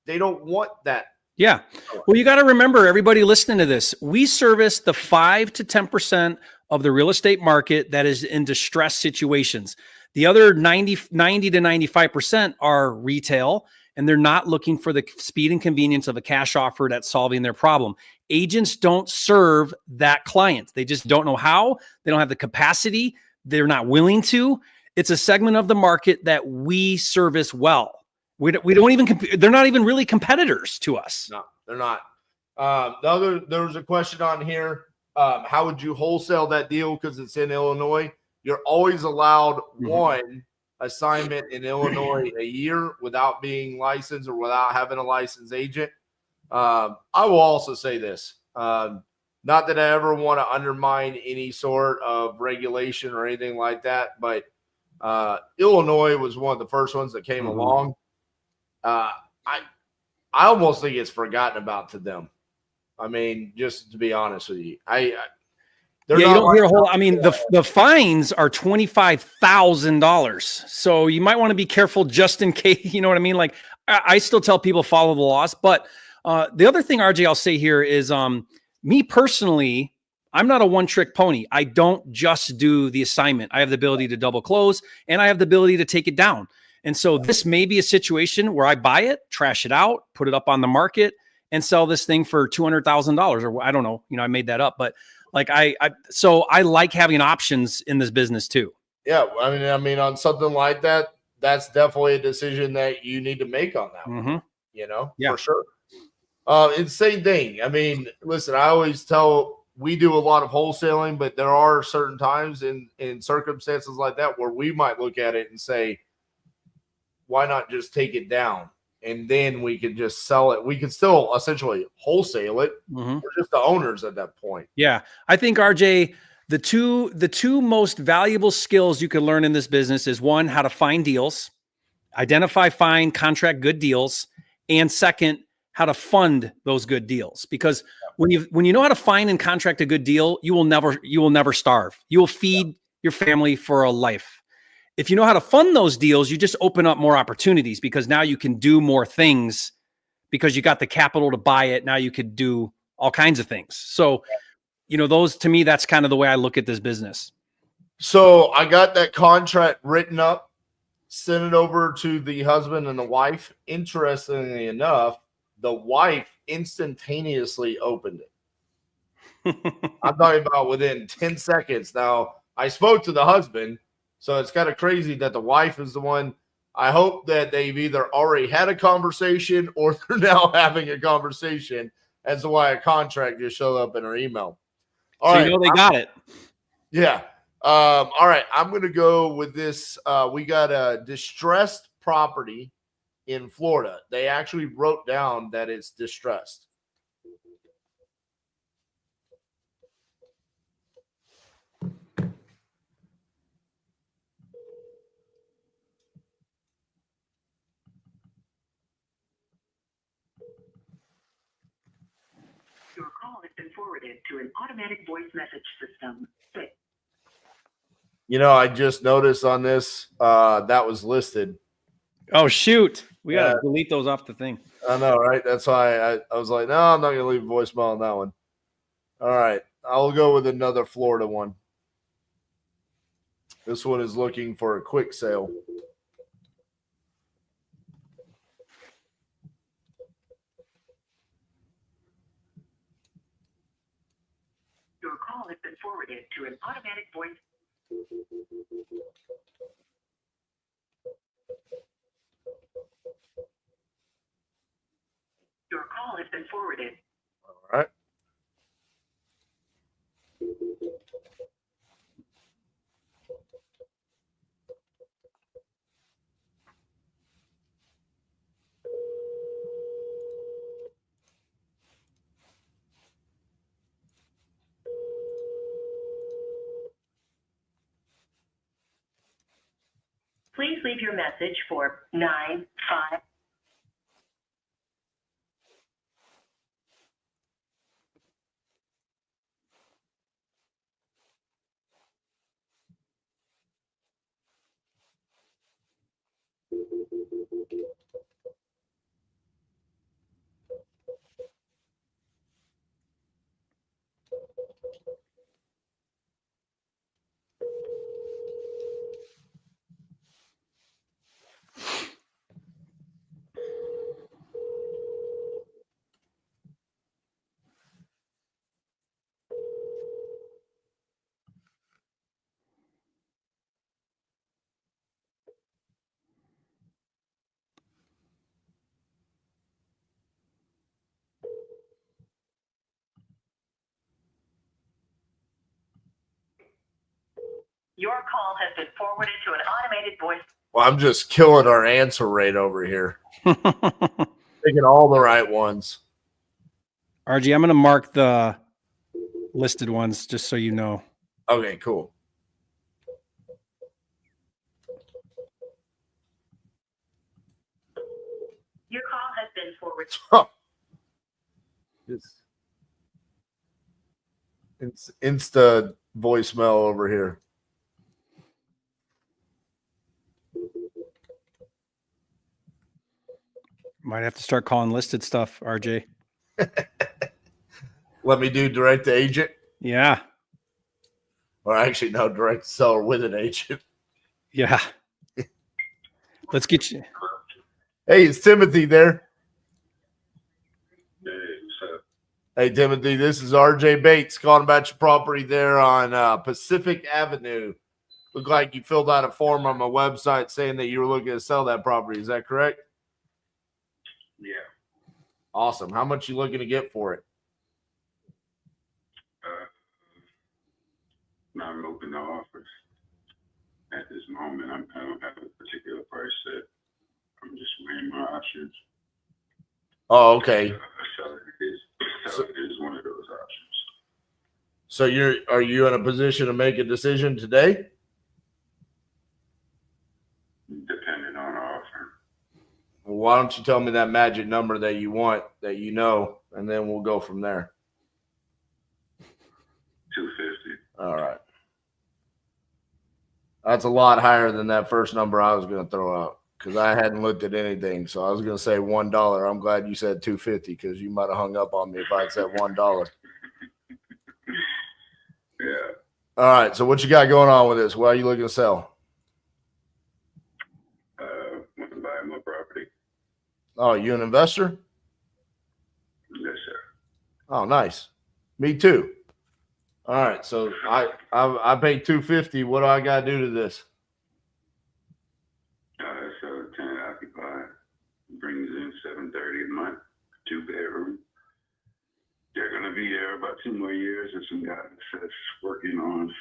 don't want that. Yeah. Well, you got to remember, everybody listening to this, we service the 5 to 10% of the real estate market that is in distressed situations. The other 90 to 95% are retail, and they're not looking for the speed and convenience of a cash offer that's solving their problem. Agents don't serve that client. They just don't know how. They don't have the capacity. They're not willing to. It's a segment of the market that we service well. We don't even they're not even really competitors to us. No, they're not. There was a question on here. How would you wholesale that deal? Because it's in Illinois. You're always allowed one assignment in Illinois a year without being licensed or without having a licensed agent. I will also say this. Not that I ever want to undermine any sort of regulation or anything like that, but Illinois was one of the first ones that came along. I almost think it's forgotten about to them. I mean, just to be honest with you, you don't hear a whole. I mean, the fines are $25,000, so you might want to be careful just in case. You know what I mean? Like, I still tell people follow the laws, but the other thing, RJ, I'll say here is, me personally, I'm not a one-trick pony. I don't just do the assignment. I have the ability to double close, and I have the ability to take it down. And so this may be a situation where I buy it, trash it out, put it up on the market, and sell this thing for $200,000, or I don't know. You know, I made that up, but like so I like having options in this business too. Yeah, I mean, on something like that, that's definitely a decision that you need to make on that one. You know, for sure. It's the same thing. I mean, listen, I always tell we do a lot of wholesaling, but there are certain times in circumstances like that where we might look at it and say, why not just take it down and then we can just sell it? We can still essentially wholesale it. We're just the owners at that point. Yeah. I think, RJ, the two most valuable skills you can learn in this business is, one, how to find deals, identify, find, contract good deals, and second, how to fund those good deals. Because when you know how to find and contract a good deal, you will never starve. You will feed your family for a life. If you know how to fund those deals, you just open up more opportunities, because now you can do more things because you got the capital to buy it. Now you could do all kinds of things. So, you know, those, to me, that's kind of the way I look at this business. So I got that contract written up, sent it over to the husband and the wife. Interestingly enough, the wife instantaneously opened it. I'm talking about within 10 seconds. Now, I spoke to the husband, so it's kind of crazy that the wife is the one. I hope that they've either already had a conversation or they're now having a conversation as to why a contract just showed up in her email. All right, you know they got it. Yeah. All right. I'm going to go with this. We got a distressed property in Florida. They actually wrote down that it's distressed. Your call has been forwarded to an automatic voice message system. You know, I just noticed on this that was listed. Oh, shoot. We got to delete those off the thing. I know, right? That's why I was like, no, I'm not going to leave a voicemail on that one. All right. I'll go with another Florida one. This one is looking for a quick sale. Your call has been forwarded to an automatic voice. Your call has been forwarded leave your message for 95. Your call has been forwarded to an automated voice. Well, I'm just killing our answer rate over here. Picking all the right ones. RG, I'm going to mark the listed ones just so you know. Okay, cool. Your call has been forwarded. It's Insta voicemail over here. Might have to start calling listed stuff, RJ. Let me do direct to agent. Yeah. Or actually, no, direct to seller with an agent. Yeah. Let's get you. Hey, it's Timothy there. Hey, so Hey, Timothy, this is RJ Bates calling about your property there on Pacific Avenue. Looked like you filled out a form on my website saying that you were looking to sell that property. Is that correct? yeah, Awesome. How much you looking to get for it? I'm open to offers. At this moment, I don't have a particular price set. I'm just weighing my options. Oh, okay. Seller is one of those options. So are you in a position to make a decision today? Depending on offer. Well, why don't you tell me that magic number that you want, that you know, and then we'll go from there. 250. All right. That's a lot higher than that first number I was going to throw out because I hadn't looked at anything. So I was going to say $1. I'm glad you said 250 because you might have hung up on me if I'd said $1. Yeah. All right. So what you got going on with this? What are you looking to sell? Want to buy more property? Oh, you an investor? Yes, sir. Oh, nice. Me too. All right. So I paid $250. What do I got to do to this? So 10 occupied brings in $730 a month, 2-bedroom. They're going to be there about 2 more years. There's some guys that's working on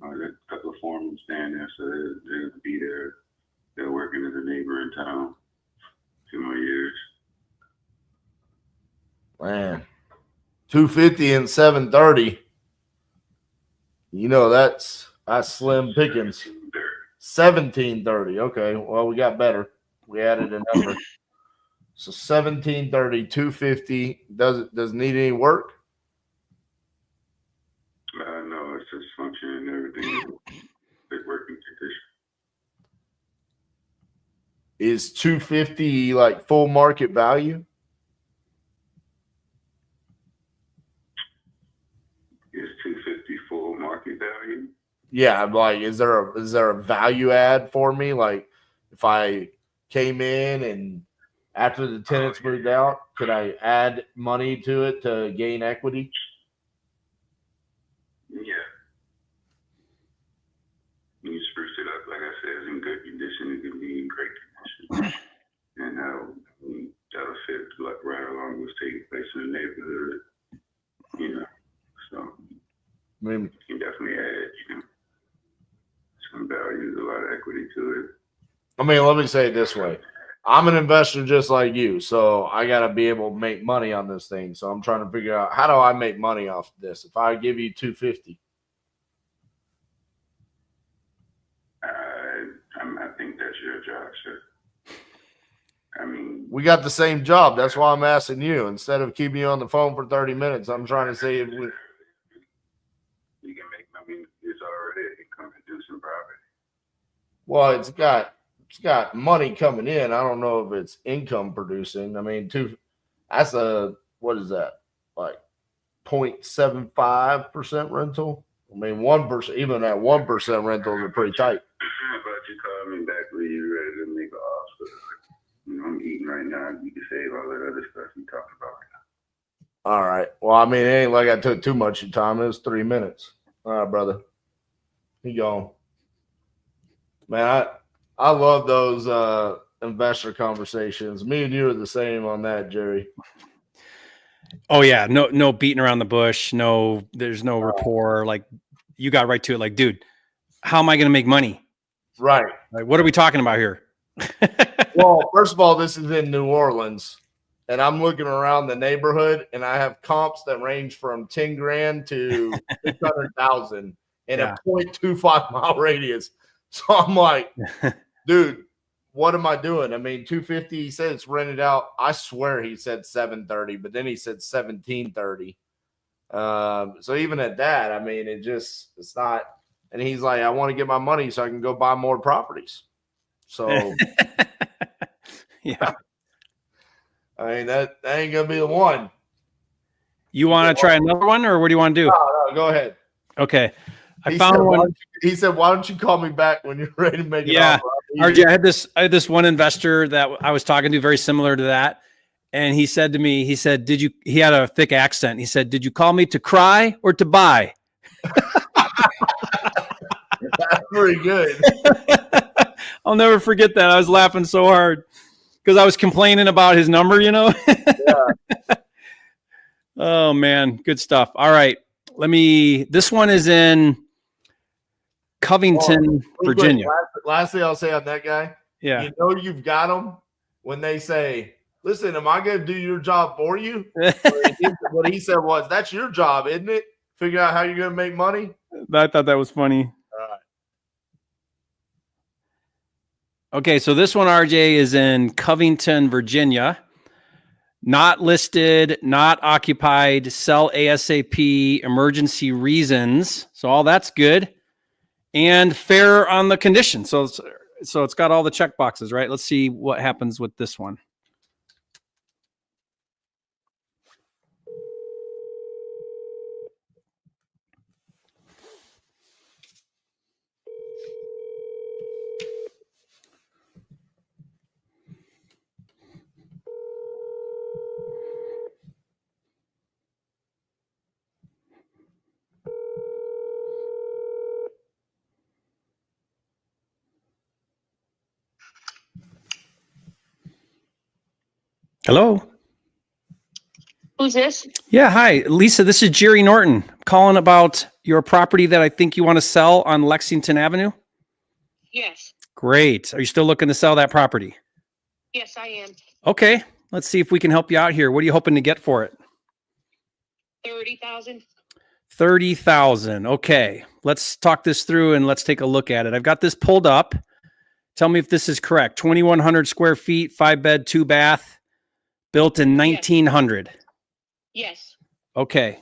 a couple of foremen staying there, so they're going to be there. They're working as a neighbor in town. 2 more years. Man, 250 and 730. You know that's slim pickings. 1730. Okay, well we got better. We added a number. So 1730, 250. Does need any work? No, it's just functioning and everything. Big working condition. Is 250 like full market value? Is 250 full market value? Yeah, I'm like, is there a value add for me? Like, if I came in and after the tenants moved out, could I add money to it to gain equity? Yeah. You spruce it up, like I said, it's in good condition. It can be in great condition. And that'll fit like right along what's taking place in the neighborhood. You know, so I mean, you can definitely add, some value, a lot of equity to it. I mean, let me say it this way. I'm an investor just like you, so I got to be able to make money on this thing. So I'm trying to figure out, how do I make money off this? If I give you 250, I think that's your job. I mean, We got the same job. That's why I'm asking you. Instead of keeping you on the phone for 30 minutes, I'm trying to see if we. you can make, I mean, it's already an income producing property. Well, it's got money coming in. I don't know if it's income producing. I mean, that's what is that? Like 0.75% rental. I mean, 1%, even at 1% rentals are pretty tight. How about you call me back when you're ready to make an offer? You know, I'm eating right now. You can save all that other stuff you talked about right now. All right. Well, I mean, it ain't like I took too much of your time. It was 3 minutes. All right, brother. He gone. Man, I love those investor conversations. Me and you are the same on that, Jerry. Oh yeah, no beating around the bush. No, there's no rapport. Like you got right to it. Like, dude, how am I going to make money? Right. Like, what are we talking about here? Well, first of all, this is in New Orleans, and I'm looking around the neighborhood, and I have comps that range from 10 grand to 600,000 in a 0.25 mile radius. So I'm like, dude, what am I doing? I mean, 250, he said it's rented out. I swear he said 730, but then he said 1730. So even at that, I mean, it's not. And he's like, I want to get my money so I can go buy more properties. So, yeah, I mean, that ain't going to be the one. You want to try another one, or what do you want to do? No, go ahead. Okay. He found one. He said, why don't you call me back when you're ready to make it? Yeah. RJ, I had this one investor that I was talking to very similar to that. And he said to me, he had a thick accent. He said, did you call me to cry or to buy? That's pretty good. I'll never forget that. I was laughing so hard because I was complaining about his number, you know? Yeah. Oh man. Good stuff. All right. This one is in Covington, Virginia. Lastly, I'll say on that guy. Yeah. You know, you've got them when they say, listen, am I going to do your job for you? What he said was, that's your job, isn't it? Figure out how you're going to make money. I thought that was funny. All right. Okay. So this one, RJ, is in Covington, Virginia. Not listed, not occupied, sell ASAP, emergency reasons. So all that's good. And fair on the condition. So it's got all the check boxes, right? Let's see what happens with this one. Hello. Who's this? Yeah. Hi, Lisa. This is Jerry Norton calling about your property that I think you want to sell on Lexington Avenue. Yes. Great. Are you still looking to sell that property? Yes, I am. Okay. Let's see if we can help you out here. What are you hoping to get for it? 30,000. 30,000. Okay. Let's talk this through and let's take a look at it. I've got this pulled up. Tell me if this is correct. 2,100 square feet, 5-bed, 2-bath, built in 1900. Yes. Okay.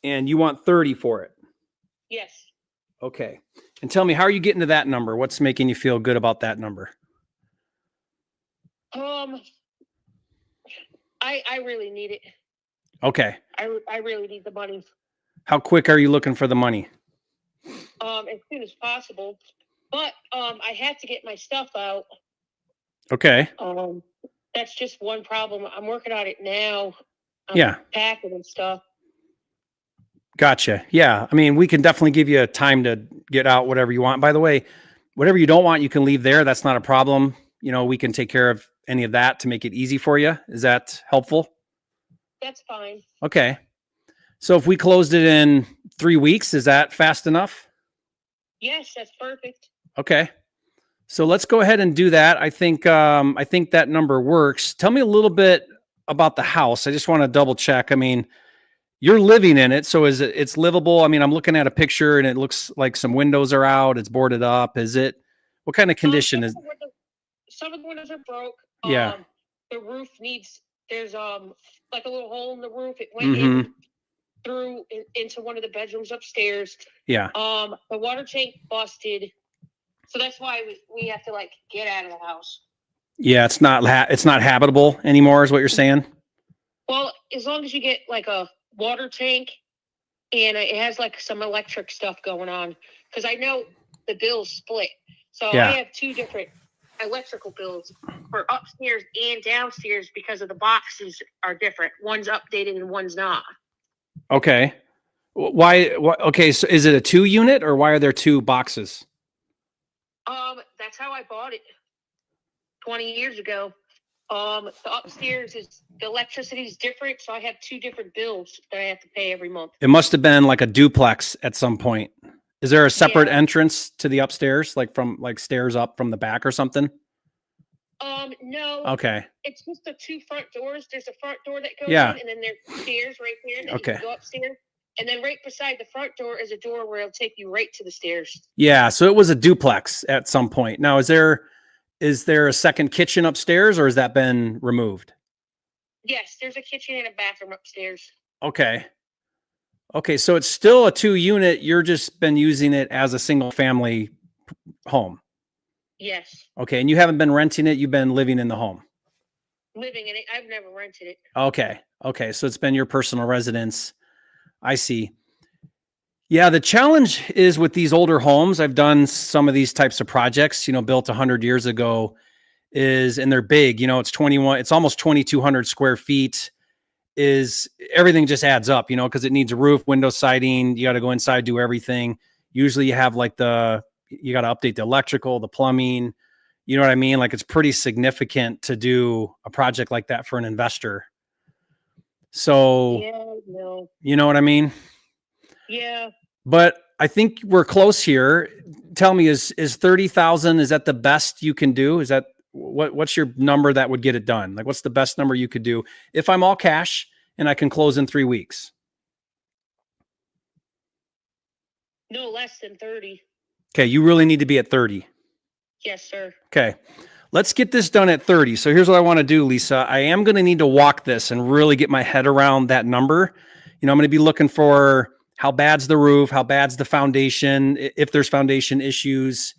And you want 30 for it? Yes. Okay. And tell me, how are you getting to that number? What's making you feel good about that number? I really need it. Okay. I really need the money. How quick are you looking for the money? As soon as possible. But I have to get my stuff out. Okay. That's just one problem. I'm working on it now. I'm packing and stuff. Gotcha. Yeah. I mean, we can definitely give you time to get out whatever you want. By the way, whatever you don't want, you can leave there. That's not a problem. You know, we can take care of any of that to make it easy for you. Is that helpful? That's fine. Okay. So if we closed it in 3 weeks, is that fast enough? Yes, that's perfect. Okay. So let's go ahead and do that. I think that number works. Tell me a little bit about the house. I just want to double check. I mean, you're living in it, so it's livable? I mean, I'm looking at a picture and it looks like some windows are out. It's boarded up. What kind of condition is? Some of the windows are broke. Yeah. The roof needs, there's like a little hole in the roof. It went Mm-hmm. in through into one of the bedrooms upstairs. Yeah. The water tank busted. So that's why we have to like get out of the house. Yeah, it's not habitable anymore, is what you're saying? Well, as long as you get like a water tank and it has like some electric stuff going on, because I know the bills split. So Yeah. I have two different electrical bills for upstairs and downstairs because of the boxes are different. One's updated and one's not. Okay. Why? Okay, so is it a 2 unit or why are there 2 boxes? That's how I bought it 20 years ago. The upstairs is the electricity is different, so I have 2 different bills that I have to pay every month. It must have been like a duplex at some point. Is there a separate entrance to the upstairs, like from like stairs up from the back or something? No. Okay. It's just the 2 front doors. There's a front door that goes Yeah. in, and then there's stairs right there that you can go upstairs. And then right beside the front door is a door where it'll take you right to the stairs. Yeah, so it was a duplex at some point. Now, is there a second kitchen upstairs or has that been removed? Yes, there's a kitchen and a bathroom upstairs. Okay. Okay, so it's still a 2 unit. You're just been using it as a single family home. Yes. Okay, and you haven't been renting it. You've been living in the home. Living in it. I've never rented it. Okay. Okay, so it's been your personal residence. I see. Yeah, the challenge is with these older homes. I've done some of these types of projects, built 100 years ago and they're big, it's almost 2,200 square feet everything just adds up, because it needs a roof, window siding. You got to go inside, do everything. Usually you have you got to update the electrical, the plumbing, you know what I mean? Like it's pretty significant to do a project like that for an investor. So, you know what I mean? Yeah. But I think we're close here. Tell me, is 30,000, is that the best you can do? Is that what's your number that would get it done? Like what's the best number you could do if I'm all cash and I can close in 3 weeks? No less than 30. Okay. You really need to be at 30. Yes, sir. Okay. Let's get this done at 30. So here's what I want to do, Lisa. I am going to need to walk this and really get my head around that number. I'm going to be looking for how bad's the roof, how bad's the foundation, if there's foundation issues.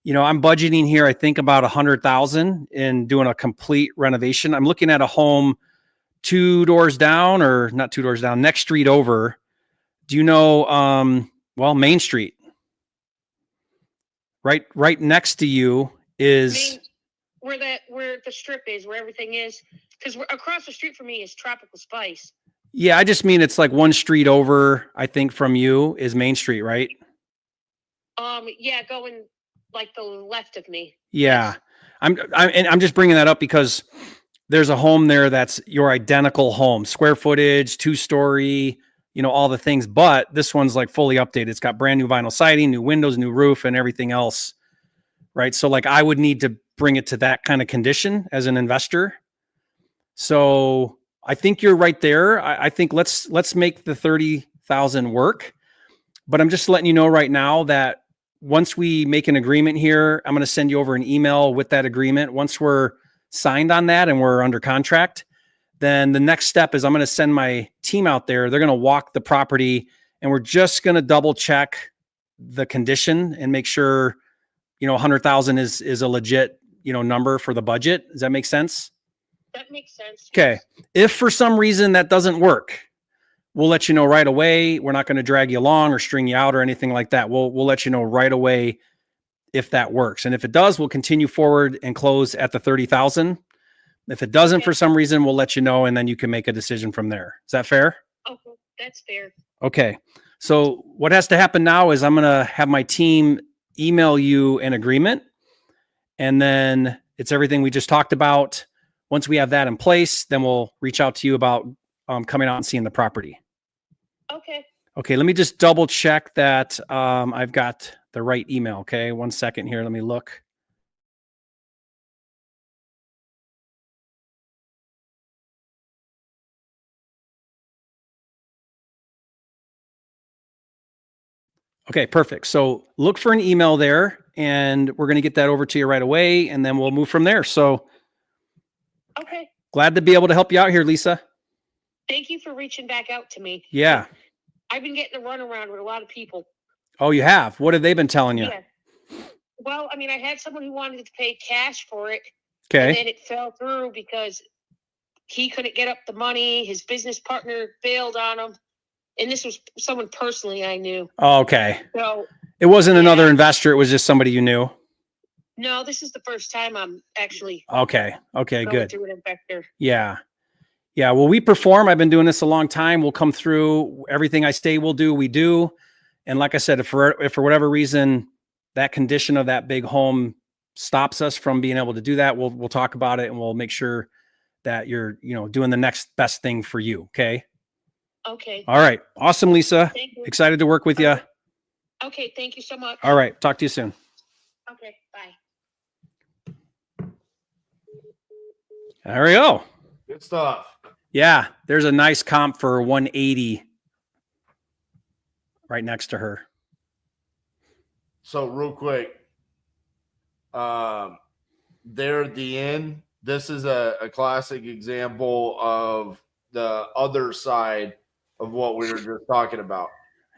I'm budgeting here, I think about 100,000 in doing a complete renovation. I'm looking at a home 2 doors down, or not 2 doors down, next street over. Do you know, Main Street? Right next to you is where the strip is, where everything is. Because across the street from me is Tropical Spice. Yeah, I just mean it's like 1 street over, I think, from you is Main Street, right? Yeah, going like the left of me. Yeah. I'm just bringing that up because there's a home there that's your identical home, square footage, 2-story, all the things, but this one's like fully updated. It's got brand new vinyl siding, new windows, new roof, and everything else. Right. So like I would need to bring it to that kind of condition as an investor. So I think you're right there. I think let's make the 30,000 work, but I'm just letting you know right now that once we make an agreement here, I'm going to send you over an email with that agreement. Once we're signed on that and we're under contract, then the next step is I'm going to send my team out there. They're going to walk the property and we're just going to double check the condition and make sure, 100,000 is a legit, number for the budget. Does that make sense? That makes sense. Okay. If for some reason that doesn't work, we'll let you know right away. We're not going to drag you along or string you out or anything like that. We'll let you know right away if that works. And if it does, we'll continue forward and close at the 30,000. If it doesn't, for some reason, we'll let you know, and then you can make a decision from there. Is that fair? Okay, that's fair. Okay. So what has to happen now is I'm going to have my team email you an agreement, and then it's everything we just talked about. Once we have that in place, then we'll reach out to you about coming out and seeing the property. Okay. Okay, let me just double check that I've got the right email. Okay, 1 second here. Let me look. Okay, perfect. So look for an email there, and we're going to get that over to you right away, and then we'll move from there. So Okay. Glad to be able to help you out here, Lisa. Thank you for reaching back out to me. Yeah. I've been getting a runaround with a lot of people. Oh, you have? What have they been telling you? Yeah. Well, I mean, I had someone who wanted to pay cash for it. Okay. And then it fell through because he couldn't get up the money. His business partner bailed on him. And this was someone personally I knew. Oh, okay. So it wasn't another investor. It was just somebody you knew. No, this is the first time I'm actually Okay, going good. through an investor. Yeah. Well, we perform. I've been doing this a long time. We'll come through. Everything I say we'll do, we do. And like I said, if for whatever reason that condition of that big home stops us from being able to do that, we'll talk about it and we'll make sure that you're doing the next best thing for you. Okay. Okay. All right. Awesome, Lisa. Thank you. Excited to work with you. Okay. Thank you so much. All right. Talk to you soon. Okay. Bye. There we go. Good stuff. Yeah. There's a nice comp for 180 right next to her. So real quick, there at the end, this is a classic example of the other side of what we were just talking about.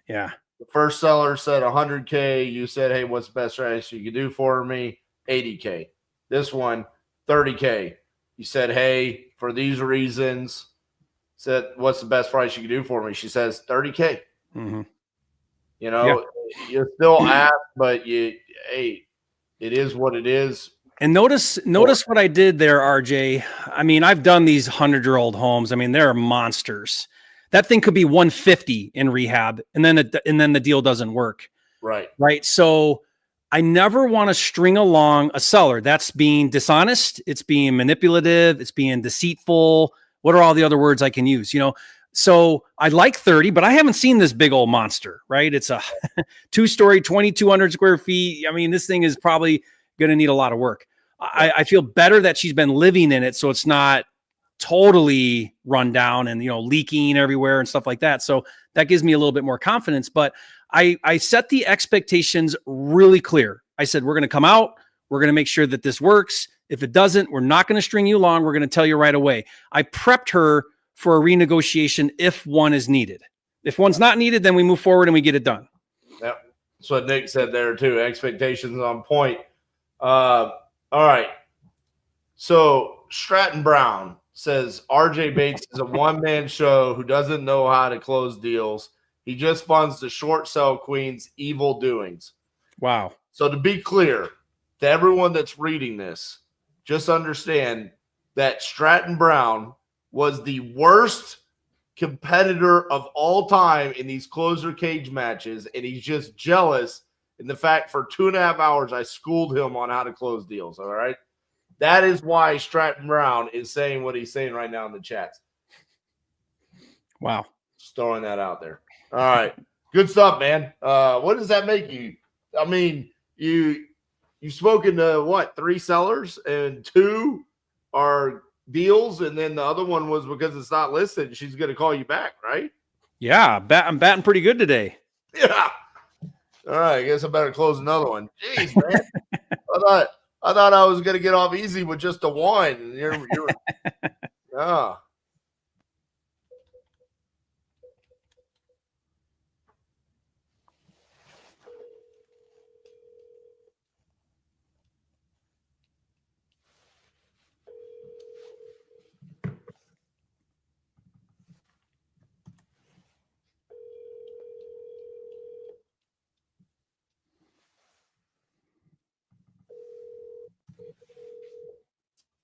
Yeah. The first seller said 100K. You said, hey, what's the best price you can do for me? 80K. This one, 30K. You said, hey, for these reasons, said, what's the best price you can do for me? She says 30K. Mm-hmm. You still ask, but it is what it is. And notice what I did there, RJ. I mean, I've done these 100-year-old homes. I mean, they're monsters. That thing could be 150 in rehab, and then the deal doesn't work. Right. So I never want to string along a seller. That's being dishonest. It's being manipulative. It's being deceitful. What are all the other words I can use? So I like 30, but I haven't seen this big old monster, right? It's a 2-story, 2,200 square feet. I mean, this thing is probably going to need a lot of work. I feel better that she's been living in it, so it's not totally run down and, leaking everywhere and stuff like that. So that gives me a little bit more confidence, but I set the expectations really clear. I said, we're going to come out. We're going to make sure that this works. If it doesn't, we're not going to string you along. We're going to tell you right away. I prepped her for a renegotiation if one is needed. If one's not needed, then we move forward and we get it done. Yep. That's what Nick said there too. Expectations on point. All right. So Stratton Brown says RJ Bates is a one-man show who doesn't know how to close deals. He just funds the short sell queen's evil doings. Wow. So to be clear to everyone that's reading this, just understand that Stratton Brown was the worst competitor of all time in these closer cage matches, and he's just jealous in the fact for 2.5 hours I schooled him on how to close deals. All right. That is why Stratton Brown is saying what he's saying right now in the chats. Wow. Just throwing that out there. All right. Good stuff, man. What does that make you? I mean, you've spoken to what, 3 sellers and 2 are deals, and then the other one was because it's not listed. She's going to call you back, right? Yeah. I'm batting pretty good today. Yeah. All right. I guess I better close another one. Jeez, man. I thought I was going to get off easy with just a 1. You're ah.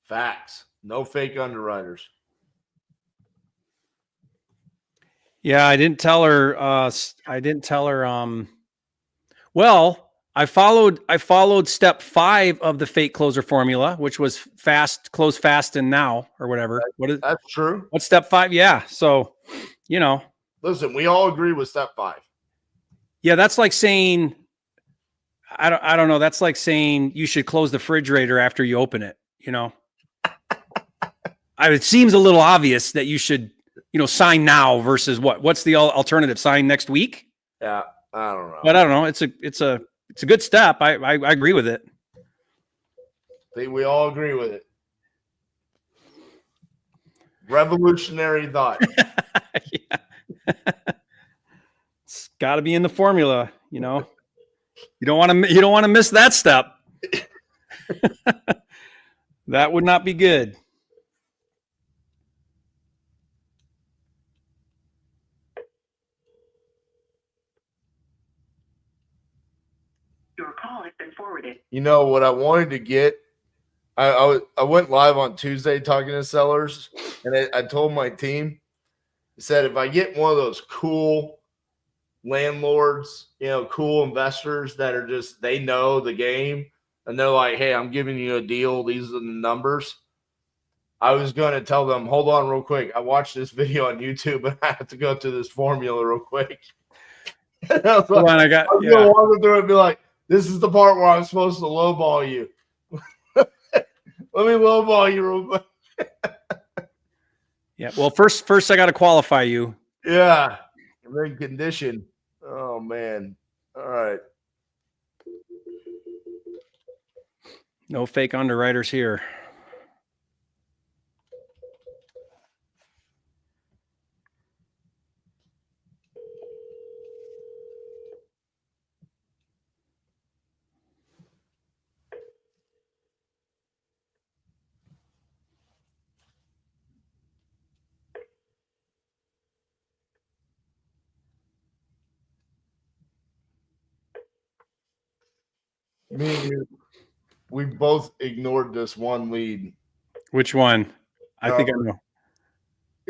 Facts. No fake underwriters. Yeah, I didn't tell her. Well, I followed step 5 of the fake closer formula, which was fast, close fast, and now or whatever. That's true. What's step 5? Yeah. So, listen, we all agree with step 5. Yeah, that's like saying, I don't know. That's like saying you should close the refrigerator after you open it. It seems a little obvious that you should, sign now versus what's the alternative? Sign next week? Yeah, I don't know. But I don't know. It's a good step. I agree with it. I think we all agree with it. Revolutionary thought. Yeah. It's got to be in the formula, you know. You don't want to miss that step. That would not be good. Your call has been forwarded. You know what I wanted to get? I went live on Tuesday talking to sellers, and I told my team, I said, if I get one of those cool landlords, cool investors that are just, they know the game, and they're like, hey, I'm giving you a deal. These are the numbers. I was going to tell them, hold on real quick. I watched this video on YouTube, and I have to go through this formula real quick. And I was like, I got, I'm going to walk through it and be like, this is the part where I'm supposed to lowball you. Let me lowball you real quick. Yeah. Well, first I got to qualify you. Yeah. I'm in condition. Oh, man. All right. No fake underwriters here. Me and you, we both ignored this one lead. Which one? I think I know.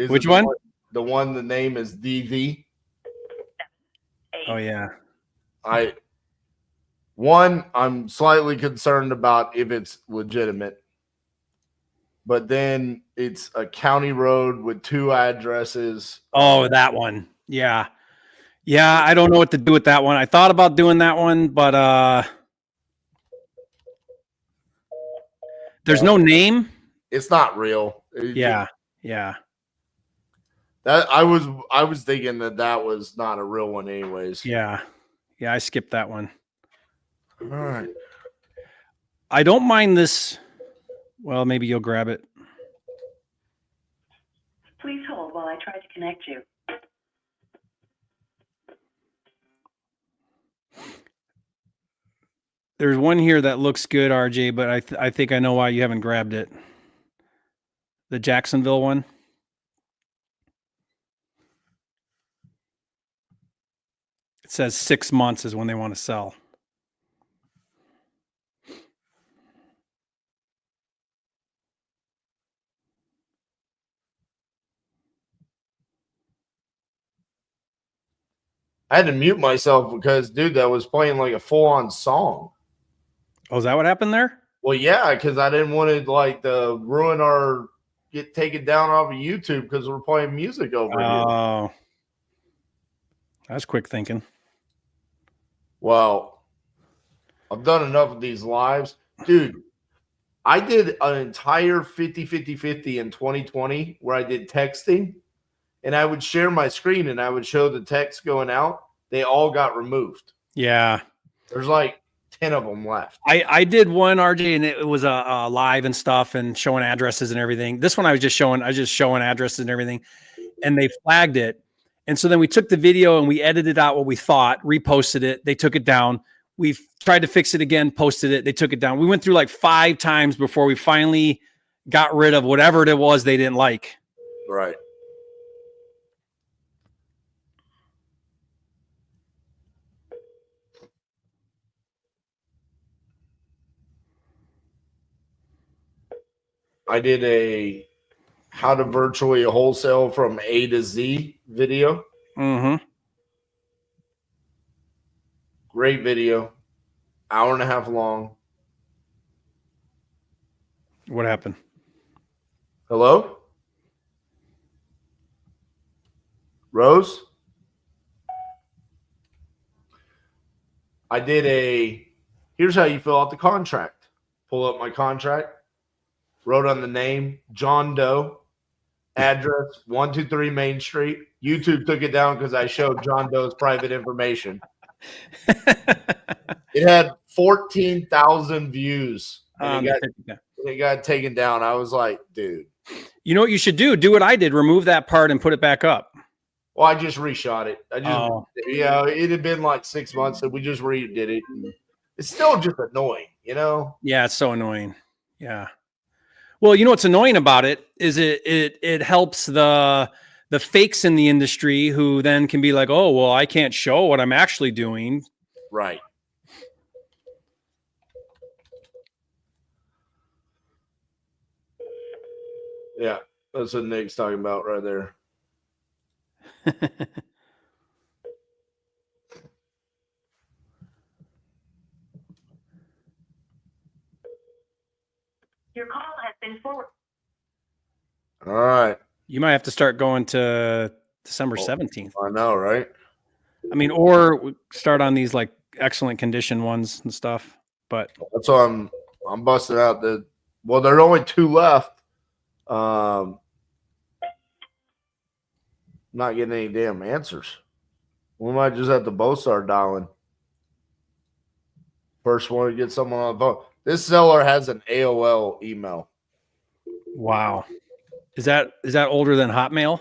Which one? The one, the name is DV. Oh, yeah. I'm slightly concerned about if it's legitimate. But then it's a county road with 2 addresses. Oh, that one. Yeah. Yeah, I don't know what to do with that one. I thought about doing that one, but there's no name. It's not real. Yeah. Yeah. That I was thinking that was not a real one anyways. Yeah. Yeah, I skipped that one. All right. I don't mind this. Well, maybe you'll grab it. Please hold while I try to connect you. There's one here that looks good, RJ, but I think I know why you haven't grabbed it. The Jacksonville one. It says 6 months is when they want to sell. I had to mute myself because, dude, that was playing like a full-on song. Oh, is that what happened there? Well, yeah, because I didn't want to ruin our get taken down off of YouTube because we're playing music over here. Oh, that's quick thinking. Well, I've done enough of these lives. Dude, I did an entire 50-50-50 in 2020 where I did texting, and I would share my screen and I would show the text going out. They all got removed. Yeah. There's like 10 of them left. I did one, RJ, and it was a live and stuff and showing addresses and everything. This one I was just showing addresses and everything, and they flagged it. And so then we took the video and we edited out what we thought, reposted it. They took it down. We've tried to fix it again, posted it. They took it down. We went through like 5 times before we finally got rid of whatever it was they didn't like. Right. I did a how to virtually wholesale from A to Z video. Mm-hmm. Great video. Hour and a half long. What happened? Hello? Rose? I did here's how you fill out the contract. Pull up my contract. Wrote on the name, John Doe, address 123 Main Street. YouTube took it down because I showed John Doe's private information. It had 14,000 views. And it got taken down. I was like, dude, You know what you should do? Do what I did. Remove that part and put it back up. Well, I just reshot it. It had been like 6 months, and we just redid it. And it's still just annoying, you know? Yeah, it's so annoying. Yeah. Well, you know what's annoying about it is it helps the fakes in the industry who then can be like, oh, well, I can't show what I'm actually doing. Right. Yeah, that's what Nick's talking about right there. Your call has been forwarded. All right. You might have to start going to December 17th. I know, right? I mean, or start on these like excellent condition ones and stuff. But that's why I'm busting out there are only 2 left. Not getting any damn answers. We might just have to both start dialing. First one to get someone on the phone. This seller has an AOL email. Wow. Is that older than Hotmail?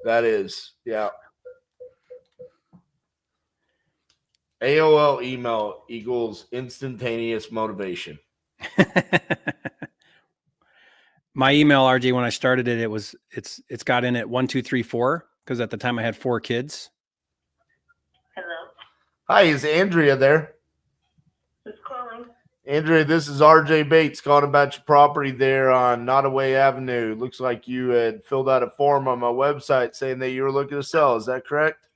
That is, yeah. AOL email equals instantaneous motivation. My email, RJ, when I started it, it's got in at 1, 2, 3, 4 because at the time I had 4 kids. Hello. Hi, is Andrea there? Who's calling? Andrea, this is RJ Bates calling about your property there on Nottoway Avenue. Looks like you had filled out a form on my website saying that you were looking to sell. Is that correct?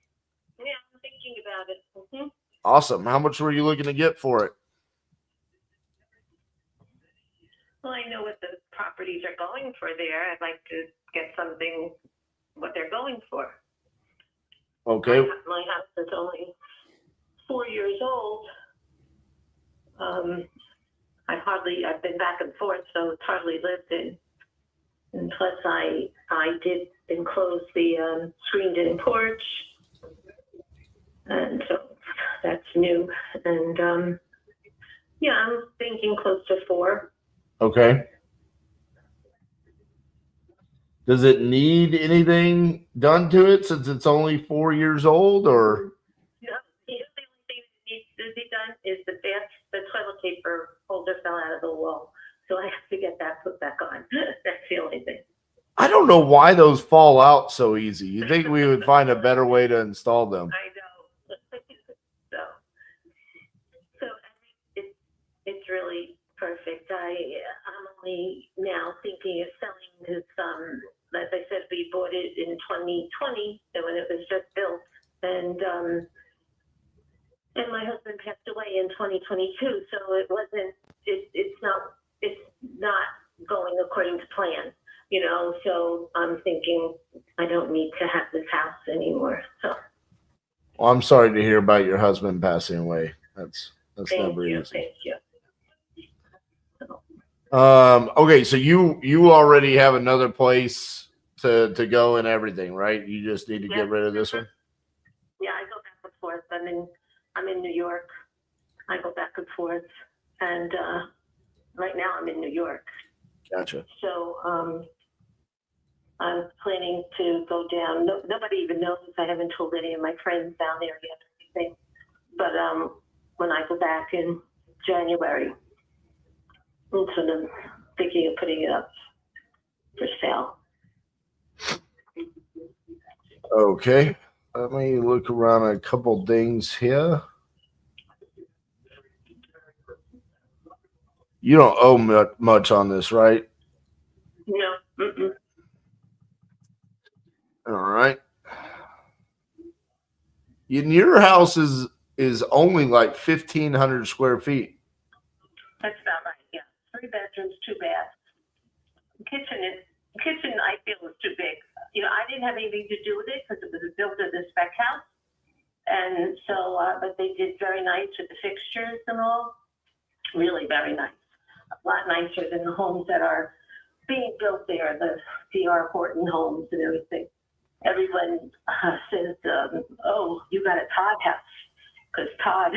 Yeah, I'm thinking about it. Mm-hmm. Awesome. How much were you looking to get for it? Well, I know what the properties are going for there. I'd like to get something what they're going for. Okay. My house is only 4 years old. I've been back and forth, so it's hardly lived in. And plus, I did enclose the screened-in porch, and so that's new. And yeah, I'm thinking close to 4. Okay. Does it need anything done to it since it's only 4 years old, or? No, the only thing that needs to be done is the toilet paper holder fell out of the wall. So I have to get that put back on. That's the only thing. I don't know why those fall out so easy. You think we would find a better way to install them? I know. so it's really perfect. I'm only now thinking of selling this. As I said, we bought it in 2020 when it was just built, and my husband passed away in 2022. So it wasn't. It's not going according to plan. You know, so I'm thinking I don't need to have this house anymore. So. Well, I'm sorry to hear about your husband passing away. That's never easy. Thank you. Okay, so you already have another place to go and everything, right? You just need to get rid of this one. Yeah, I go back and forth. I'm in New York. I go back and forth, and right now I'm in New York. Gotcha. So I'm planning to go down. Nobody even knows. I haven't told any of my friends down there yet or anything. But when I go back in January, I'm sort of thinking of putting it up for sale. Okay. Let me look around a couple things here. You don't owe much on this, right? No. Mm-mm. All right. And your house is only like 1,500 square feet. That's about right. Yeah, 3 bedrooms, 2 baths. Kitchen I feel is too big. You know, I didn't have anything to do with it because it was built as a spec house, and so but they did very nice with the fixtures and all. Really very nice. A lot nicer than the homes that are being built there, the D.R. Horton homes and everything. Everyone says, "Oh, you got a Todd house," because Todd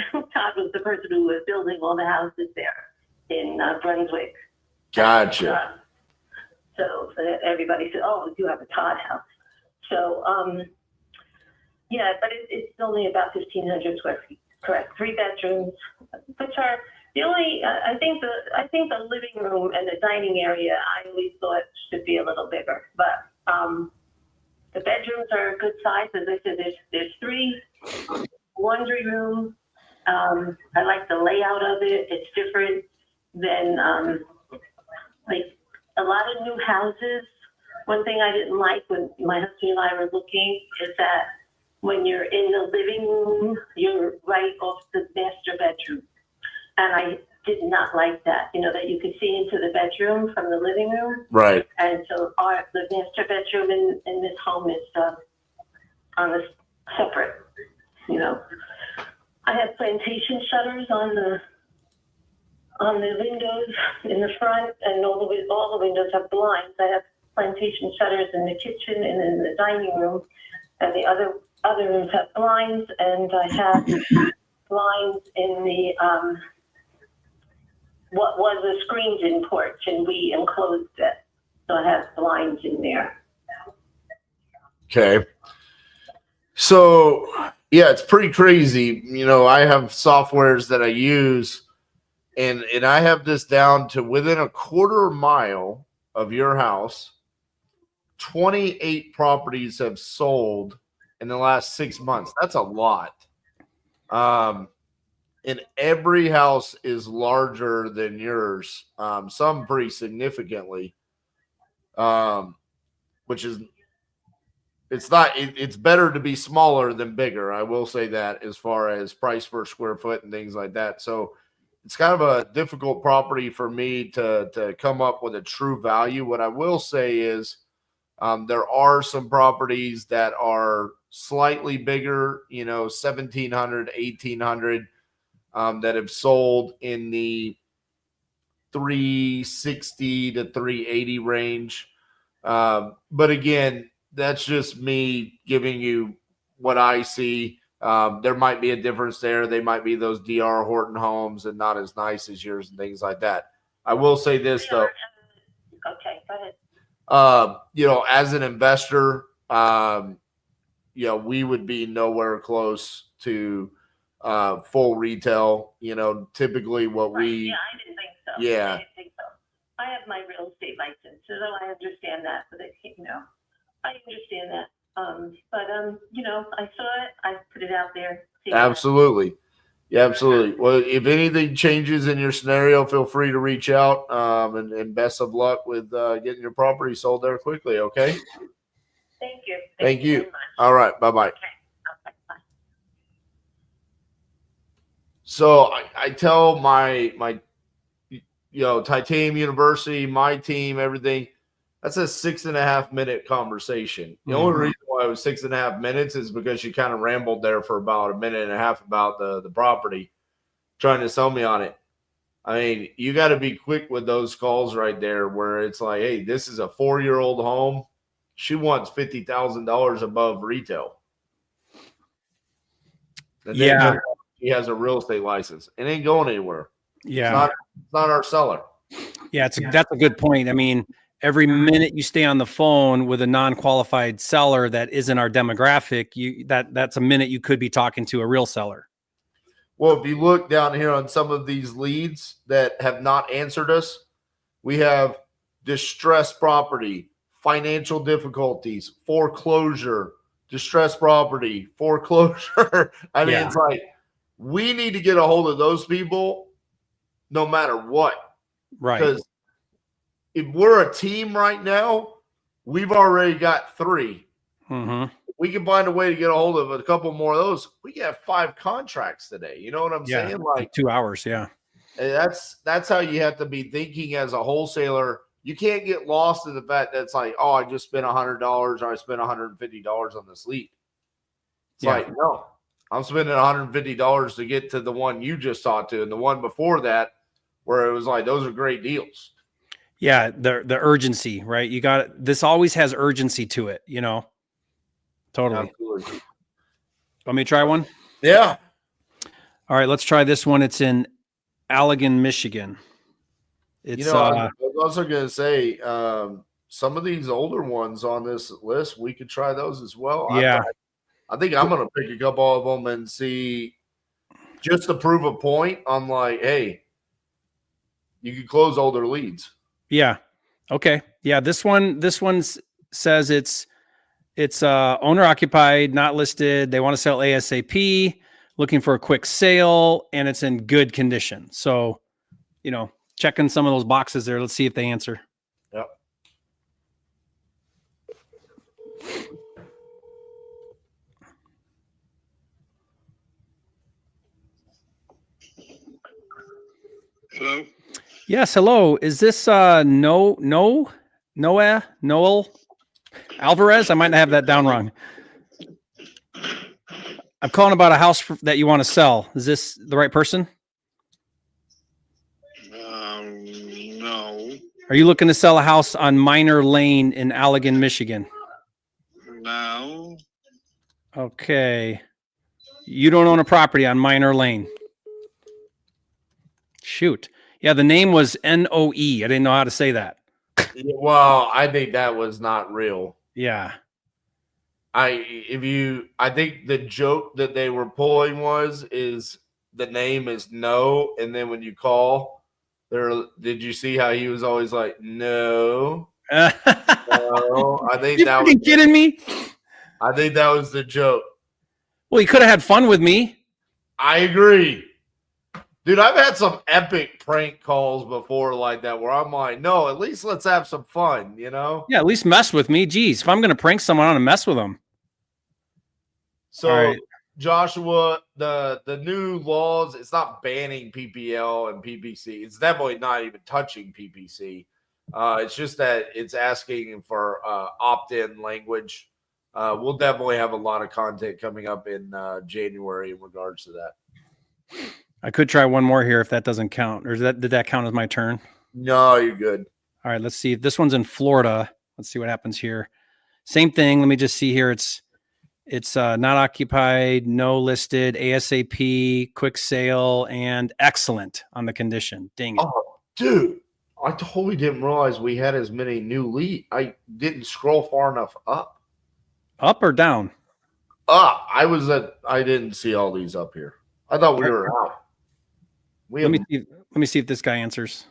was the person who was building all the houses there in Brunswick. Gotcha. So that everybody said, "Oh, you have a Todd house." So yeah, but it's only about 1,500 square feet. Correct, 3 bedrooms, which are the only. I think the living room and the dining area I always thought should be a little bigger, but the bedrooms are a good size. As I said, there's 3 laundry rooms. I like the layout of it. It's different than like a lot of new houses. One thing I didn't like when my husband and I were looking is that when you're in the living room, you're right off the master bedroom. And I did not like that, that you could see into the bedroom from the living room. Right. And so the master bedroom in this home is on the separate, I have plantation shutters on the windows in the front, and all the windows have blinds. I have plantation shutters in the kitchen and in the dining room, and the other rooms have blinds, and I have blinds in the what was a screened-in porch, and we enclosed it, so I have blinds in there. Okay. So yeah, it's pretty crazy. I have softwares that I use, and I have this down to within a quarter mile of your house. 28 properties have sold in the last 6 months. That's a lot. And every house is larger than yours. Some pretty significantly. Which is, it's better to be smaller than bigger. I will say that, as far as price per square foot and things like that. So it's kind of a difficult property for me to come up with a true value. What I will say is, there are some properties that are slightly bigger, 1,700, 1,800, that have sold in the 360 to 380 range. But again, that's just me giving you what I see. There might be a difference there. They might be those DR Horton homes and not as nice as yours and things like that. I will say this though. Okay, go ahead. As an investor, we would be nowhere close to full retail. Typically what Right. we. Yeah, I didn't think so. Yeah. I didn't think so. I have my real estate license, so I understand that. But I understand that. I saw it. I put it out there. Absolutely. Yeah, absolutely. Well, if anything changes in your scenario, feel free to reach out. And best of luck with getting your property sold there quickly. Okay. Thank you. Thank you. Very much. All right. Bye-bye. Okay. Bye. So I tell my Titanium University, my team, everything, that's a 6.5 minute conversation. The only reason why it was 6.5 minutes is because she kind of rambled there for about a minute and a half about the property, trying to sell me on it. I mean, you got to be quick with those calls right there, where it's like, hey, this is a 4-year-old home. She wants $50,000 above retail. And Yeah. He has a real estate license. It ain't going anywhere. Yeah. It's not our seller. Yeah. That's a good point. I mean, every minute you stay on the phone with a non-qualified seller that isn't our demographic, that's a minute you could be talking to a real seller. Well, if you look down here on some of these leads that have not answered us, we have distressed property, financial difficulties, foreclosure, distressed property, foreclosure. I mean, It's like, we need to get a hold of those people no matter what. Right. Because if we're a team right now, we've already got 3. Mm-hmm. We can find a way to get a hold of a couple more of those. We can have 5 contracts today. You know what I'm saying? Like 2 hours. Yeah. That's how you have to be thinking as a wholesaler. You can't get lost in the fact that it's like, oh, I just spent $100 or I spent $150 on this lead. It's like, no, I'm spending $150 to get to the one you just talked to, and the one before that, where it was like, those are great deals. Yeah. The urgency, right? This always has urgency to it, Totally. Absolutely. Want me to try one? Yeah. All right, let's try this one. It's in Allegan, Michigan. It's I was also going to say, some of these older ones on this list, we could try those as well. Yeah. I think I'm going to pick a couple of them and see, just to prove a point on like, hey, you could close older leads. Yeah. Okay. Yeah. This one says it's owner occupied, not listed. They want to sell ASAP, looking for a quick sale, and it's in good condition. So, checking some of those boxes there. Let's see if they answer. Yep. Hello? Yes, hello. Is this Noel Alvarez? I might have that down wrong. I'm calling about a house that you want to sell. Is this the right person? No. Are you looking to sell a house on Minor Lane in Allegan, Michigan? No. Okay. You don't own a property on Minor Lane. Shoot. Yeah, the name was N-O-E. I didn't know how to say that. Well, I think that was not real. Yeah. I think the joke that they were pulling is the name is no, and then when you call, did you see how he was always like no? No. I think You that was kidding me? I think that was the joke. Well, you could have had fun with me. I agree. Dude, I've had some epic prank calls before like that where I'm like, no, at least let's have some fun, Yeah, at least mess with me. Geez, if I'm going to prank someone, I want to mess with them. So, right. Joshua, the new laws, it's not banning PPL and PPC. It's definitely not even touching PPC. It's just that it's asking for opt-in language. We'll definitely have a lot of content coming up in January in regards to that. I could try one more here if that doesn't count. Or did that count as my turn? No, you're good. All right, let's see. This one's in Florida. Let's see what happens here. Same thing. Let me just see here. It's not occupied, no listed, ASAP, quick sale, and excellent on the condition. Dang it. Oh, dude, I totally didn't realize we had as many new leads. I didn't scroll far enough up. Up or down? Up. I didn't see all these up here. I thought we were out. Let me see if this guy answers.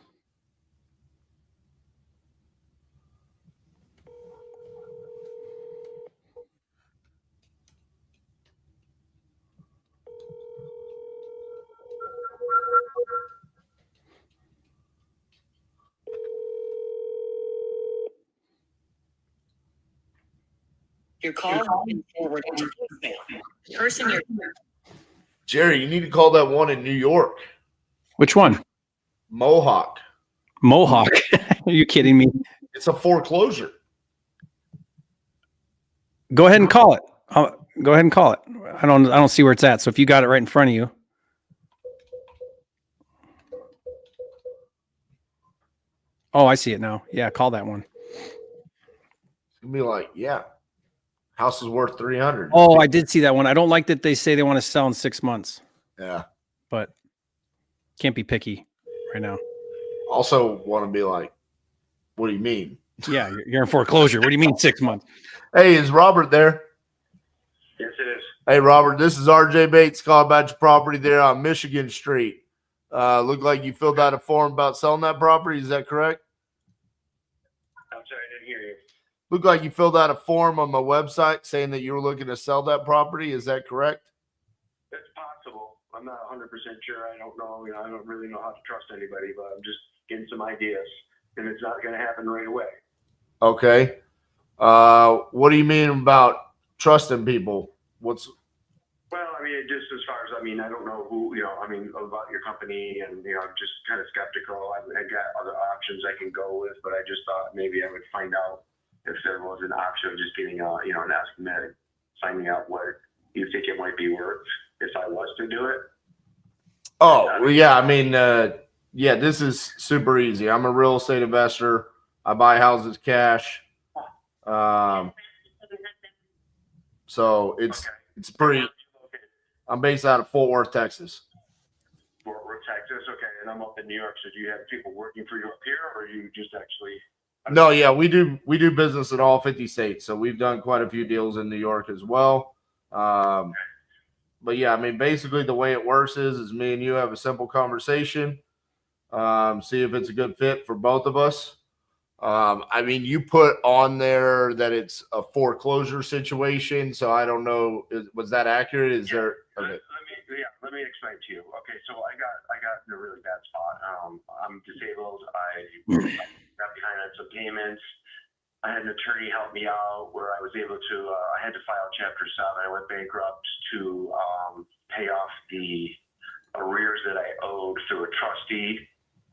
Your call has been forwarded to voicemail. Person you're Jerry, you need to call that one in New York. Which one? Mohawk. Mohawk. Are you kidding me? It's a foreclosure. Go ahead and call it. Go ahead and call it. I don't see where it's at. So if you got it right in front of you. Oh, I see it now. Yeah, call that one. It's gonna be like, yeah, house is worth 300. Oh, I did see that one. I don't like that they say they want to sell in 6 months. Yeah, but can't be picky right now. Also, want to be like, what do you mean? Yeah, you're in foreclosure. What do you mean 6 months? Hey, is Robert there? Yes, it is. Hey, Robert, this is RJ Bates calling about your property there on Michigan Street. Look like you filled out a form about selling that property. Is that correct? I'm sorry, I didn't hear you. Look like you filled out a form on my website saying that you were looking to sell that property. Is that correct? It's possible. I'm not 100% sure. I don't know. I don't really know how to trust anybody, but I'm just getting some ideas, and it's not going to happen right away. Okay. What do you mean about trusting people? Well, I mean, just as far as, I don't know who, about your company, and, I'm just kind of skeptical. I got other options I can go with, but I just thought maybe I would find out if there was an option of just getting an estimate, finding out what you think it might be worth if I was to do it. Oh, well, yeah. Yeah, this is super easy. I'm a real estate investor. I buy houses cash. So it's pretty. I'm based out of Fort Worth, Texas. Fort Worth, Texas. Okay, and I'm up in New York. So do you have people working for you up here, or are you just actually No, yeah, we do business in all 50 states, so we've done quite a few deals in New York as well. But yeah, I mean, basically the way it works is me and you have a simple conversation, see if it's a good fit for both of us. I mean, you put on there that it's a foreclosure situation, so I don't know. Was that accurate? Is there? Okay. Let me explain to you. Okay, so I got in a really bad spot. I'm disabled. I got behind on some payments. I had an attorney help me out where I was able to. I had to file Chapter 7. I went bankrupt to pay off the arrears that I owed through a trustee.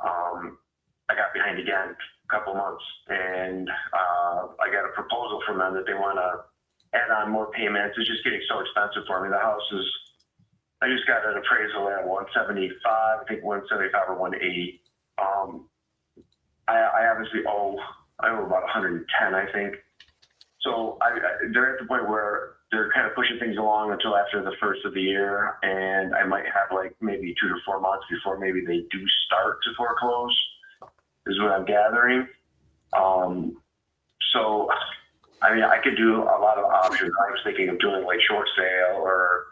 I got behind again a couple months, and I got a proposal from them that they want to add on more payments. It's just getting so expensive for me. The house is. I just got an appraisal at 175. I think 175 or 180. I obviously owe about 110, I think. So they're at the point where they're kind of pushing things along until after the first of the year, and I might have like maybe 2 to 4 months before maybe they do start to foreclose, is what I'm gathering. So, I mean, I could do a lot of options. I was thinking of doing like short sale or,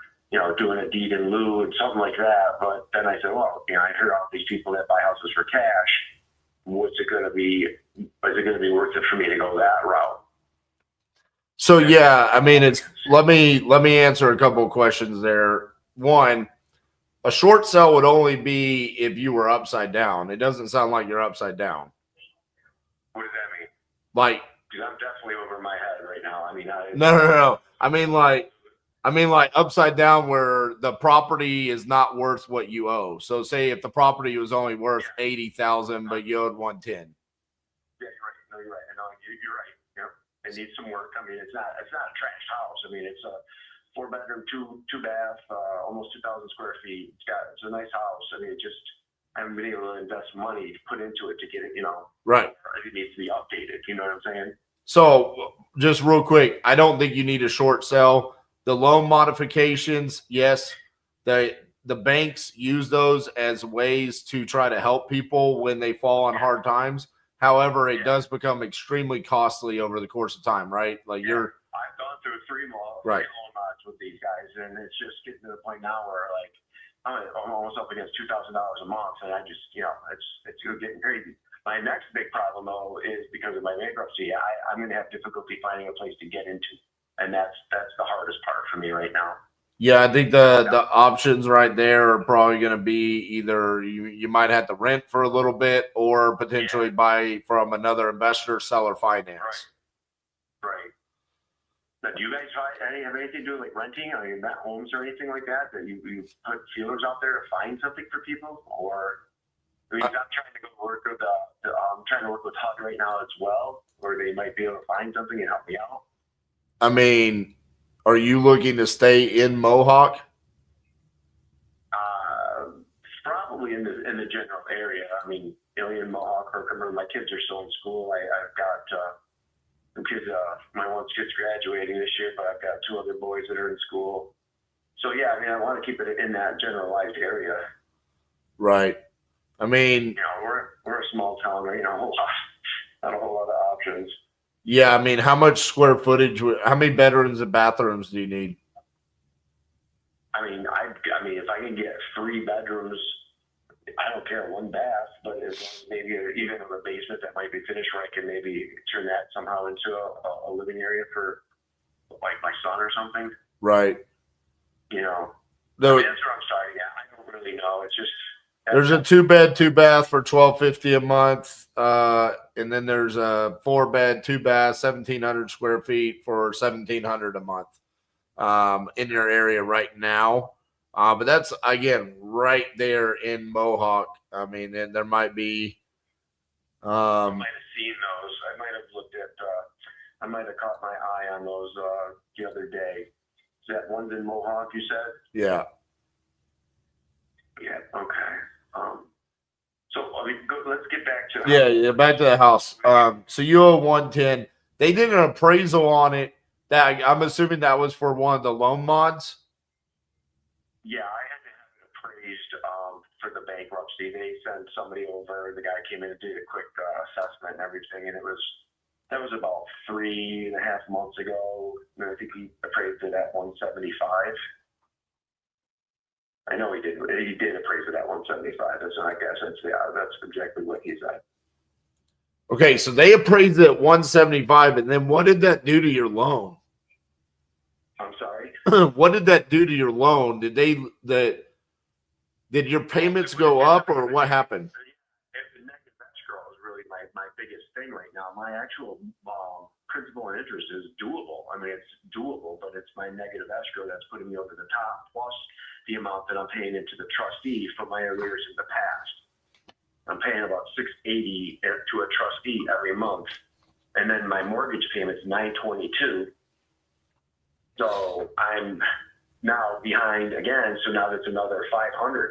doing a deed in lieu and something like that. But then I said, well, I hear all these people that buy houses for cash. What's it going to be? Is it going to be worth it for me to go that route? So yeah, I mean, let me answer a couple of questions there. One, a short sell would only be if you were upside down. It doesn't sound like you're upside down. What does that mean? Like, because I'm definitely over my head right now. I mean, no. I mean like upside down where the property is not worth what you owe. So say if the property was only worth 80,000, but you owed 110. Yeah, you're right. No, you're right. No, you're right. It needs some work. I mean, it's not a trash house. I mean, it's a 4-bedroom, two bath, almost 2,000 square feet. It's a nice house. I mean, I haven't been able to invest money to put into it to get it, Right. It needs to be updated. You know what I'm saying? So just real quick, I don't think you need a short sell. The loan modifications, yes, the banks use those as ways to try to help people when they fall on hard times. However, it does become extremely costly over the course of time, right? Like I've gone through three loan mods with these guys, and it's just getting to the point now where like I'm almost up against $2,000 a month, and I just it's getting crazy. My next big problem though is because of my bankruptcy, I'm going to have difficulty finding a place to get into. And that's the hardest part for me right now. Yeah, I think the options right there are probably going to be either you might have to rent for a little bit or potentially buy from another investor, seller finance. Right. Now, do you guys have anything to do with like renting? I mean, rent homes or anything like that? That you put feelers out there to find something for people? Or I mean, I'm trying to work with I'm trying to work with HUD right now as well, where they might be able to find something and help me out. I mean, are you looking to stay in Mohawk? Probably in the general area. I mean, in Mohawk, Herkimer, my kids are still in school. I've got some kids. My one kid's graduating this year, but I've got 2 other boys that are in school. So yeah, I mean, I want to keep it in that generalized area. Right. I mean, we're a small town, right? Not a whole lot of options. Yeah, I mean, how much square footage? How many bedrooms and bathrooms do you need? I mean, if I can get 3 bedrooms, I don't care, 1 bath, but if maybe even in a basement that might be finished where I can maybe turn that somehow into a living area for like my son or something. Right. I mean, that's where I'm starting at. I don't really know. It's just there's a 2-bed, 2-bath for $1,250 a month, and then there's a 4-bed, 2-bath, 1,700 square feet for $1,700 a month in your area right now. But that's again right there in Mohawk. I mean, and there might be. I might have seen those. I might have looked at. I might have caught my eye on those the other day. Is that one's in Mohawk? You said. Yeah. Yeah. Okay. So I mean, let's get back to back to the house. So you owe 110. They did an appraisal on it. That I'm assuming that was for one of the loan mods. Yeah, I had to have it appraised for the bankruptcy. They sent somebody over. The guy came in and did a quick assessment and everything, and that was about 3.5 months ago. And I think he appraised it at 175. I know he did. He did appraise it at 175. That's I guess that's exactly what he said. Okay, so they appraised it at 175, and then what did that do to your loan? I'm sorry. What did that do to your loan? Did your payments go up, or what happened? The negative escrow is really my biggest thing right now. My actual principal and interest is doable. I mean, it's doable, but it's my negative escrow that's putting me over the top, plus the amount that I'm paying into the trustee for my arrears in the past. I'm paying about $680 to a trustee every month, and then my mortgage payment's $922. So I'm now behind again. So now that's another $500.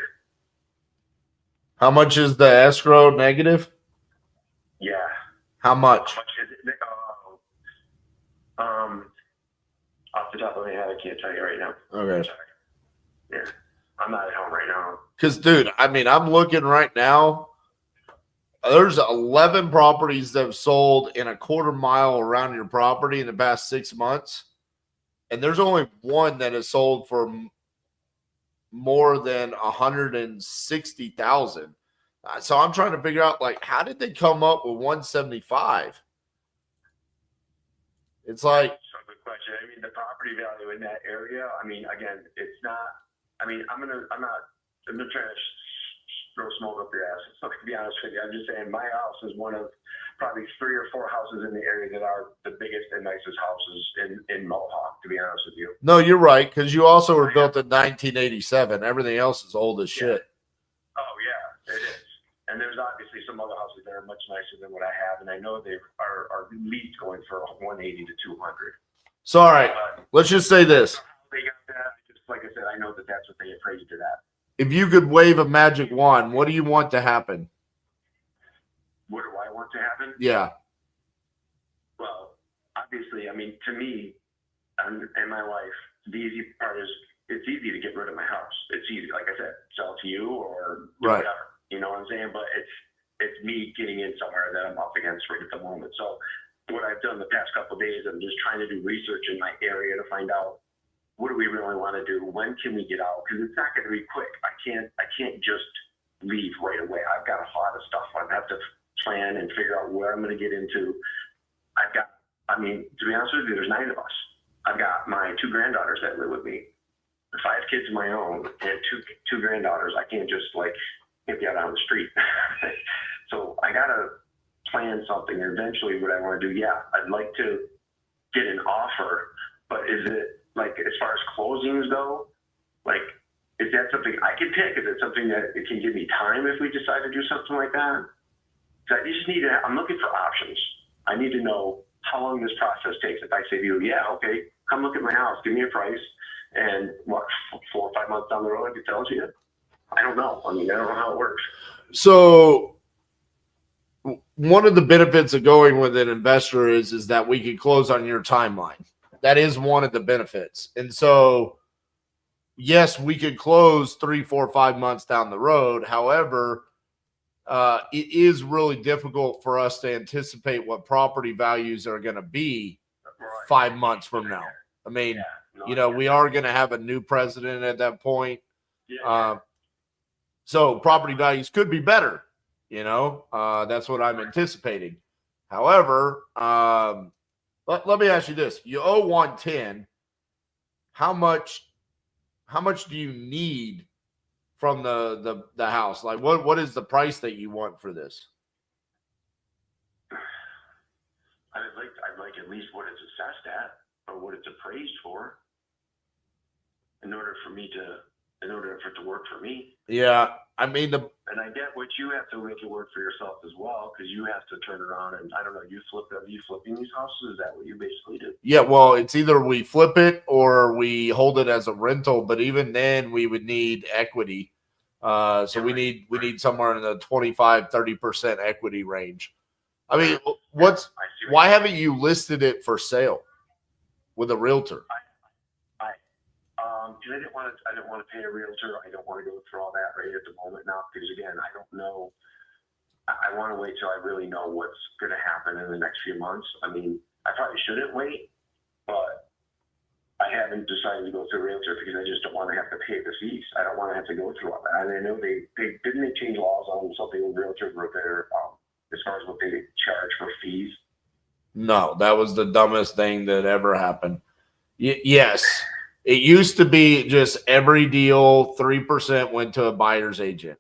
How much is the escrow negative? Yeah. How much? How much is it? Off the top of my head, I can't tell you right now. Okay. Yeah, I'm not at home right now. Because, dude, I mean, I'm looking right now. There's 11 properties that have sold in a quarter mile around your property in the past 6 months. And there's only one that has sold for more than 160,000. So I'm trying to figure out, like, how did they come up with 175? It's like, That's a good question. I mean, the property value in that area. I mean, again, it's not. I mean, I'm not trying to throw smoke up your ass. So to be honest with you, I'm just saying my house is one of probably 3 or 4 houses in the area that are the biggest and nicest houses in Mohawk, to be honest with you. no, you're right, because you also were built in 1987. Everything else is old as shit. Oh, yeah, it is. And there's obviously some other houses that are much nicer than what I have, and I know they are leads going for 180 to 200. So, all right, let's just say this. They got that. Just like I said, I know that that's what they appraised it at. If you could wave a magic wand, what do you want to happen? What do I want to happen? Yeah. Well, obviously, I mean, to me and my wife, the easy part is it's easy to get rid of my house. It's easy, like I said, sell to you or do Right. whatever. You know what I'm saying? But it's me getting in somewhere that I'm up against right at the moment. So what I've done the past couple of days, I'm just trying to do research in my area to find out what do we really want to do? When can we get out? Because it's not going to be quick. I can't just leave right away. I've got a lot of stuff. I have to plan and figure out where I'm going to get into. To be honest with you, there's 9 of us. I've got my 2 granddaughters that live with me, 5 kids of my own, and two granddaughters. I can't just get out on the street. So I got to plan something. Eventually, what I want to do, I'd like to get an offer, but is it as far as closings go, is that something I can pick? Is it something that it can give me time if we decide to do something like that? Because I'm looking for options. I need to know how long this process takes. If I say to you, okay, come look at my house, give me a price, and 4 or 5 months down the road, I can tell you. I don't know. I mean, I don't know how it works. So one of the benefits of going with an investor is that we can close on your timeline. That is one of the benefits. And so, yes, we could close 3, 4, 5 months down the road. However, it is really difficult for us to anticipate what property values are going to be 5 months from now. I mean, we are going to have a new president at that point. So property values could be better. That's what I'm anticipating. However, let me ask you this. You owe 110. How much do you need from the house? Like what is the price that you want for this? I'd like at least what it's assessed at or what it's appraised for in order for it to work for me. Yeah. I mean, and I get what you have to make it work for yourself as well, because you have to turn around and I don't know, are you flipping these houses? Is that what you basically do? Yeah, well, it's either we flip it or we hold it as a rental, but even then we would need equity. So we need somewhere in the 25-30% equity range. I mean, why haven't you listed it for sale with a realtor? because I didn't want to pay a realtor. I don't want to go through all that right at the moment now, because again, I don't know. I want to wait till I really know what's going to happen in the next few months. I mean, I probably shouldn't wait, but I haven't decided to go through a realtor because I just don't want to have to pay the fees. I don't want to have to go through all that. And I know they change laws on something with realtors where they're as far as what they charge for fees. No, that was the dumbest thing that ever happened. Yes, it used to be just every deal 3% went to a buyer's agent.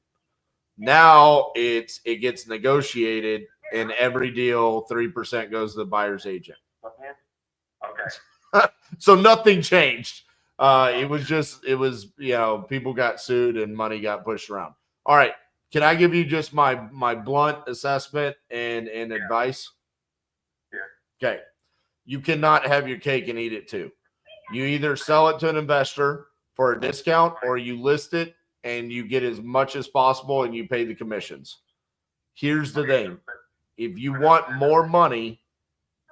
Now it gets negotiated, and every deal 3% goes to the buyer's agent. Okay. So nothing changed. It was people got sued and money got pushed around. All right. Can I give you just my blunt assessment and advice? Yeah. Okay. You cannot have your cake and eat it too. You either sell it to an investor for a discount, or you list it and you get as much as possible and you pay the commissions. Here's the thing. If you want more money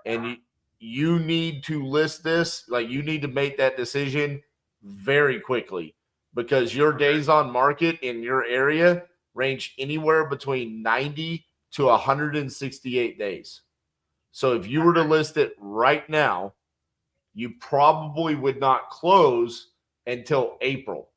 and you need to list this, like, you need to make that decision very quickly, because your days on market in your area range anywhere between 90 to 168 days. So if you were to list it right now, you probably would not close until April.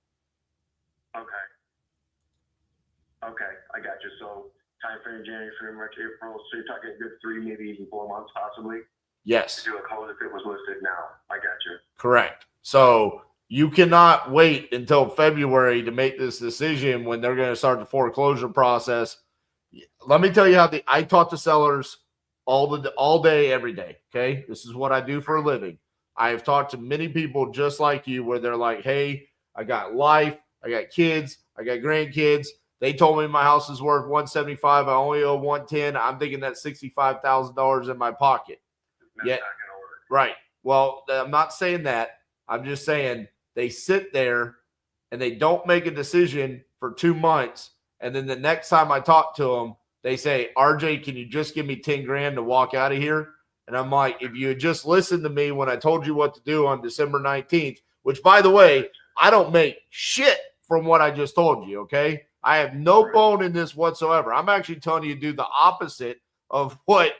Okay, I got you. So time frame January, February, March, April. So you're talking a good 3, maybe even 4 months, possibly. Yes. To do a close if it was listed now. I got you. Correct. So you cannot wait until February to make this decision when they're going to start the foreclosure process. Let me tell you how I talk to sellers all day, every day. Okay. This is what I do for a living. I have talked to many people just like you, where they're like, hey, I got life, I got kids, I got grandkids. They told me my house is worth $175. I only owe $110. I'm thinking that's $65,000 in my pocket. Yeah. Right. Well, I'm not saying that. I'm just saying they sit there and they don't make a decision for 2 months. And then the next time I talk to them, they say, RJ, can you just give me 10 grand to walk out of here? And I'm like, if you had just listened to me when I told you what to do on December 19th, which, by the way, I don't make shit from what I just told you. Okay. I have no bone in this whatsoever. I'm actually telling you to do the opposite of what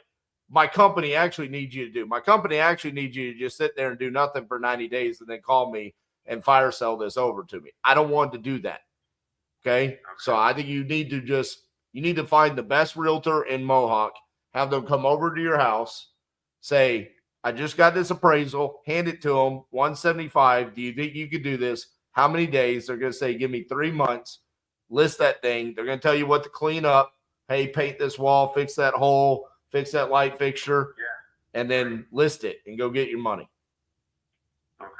my company actually needs you to do. My company actually needs you to just sit there and do nothing for 90 days and then call me and fire sell this over to me. I don't want to do that. Okay. So I think you need to find the best realtor in Mohawk, have them come over to your house, say, I just got this appraisal, hand it to them, 175. Do you think you could do this? How many days? They're going to say, give me 3 months. List that thing. They're going to tell you what to clean up. Hey, paint this wall, fix that hole, fix that light fixture, and then list it and go get your money. Okay.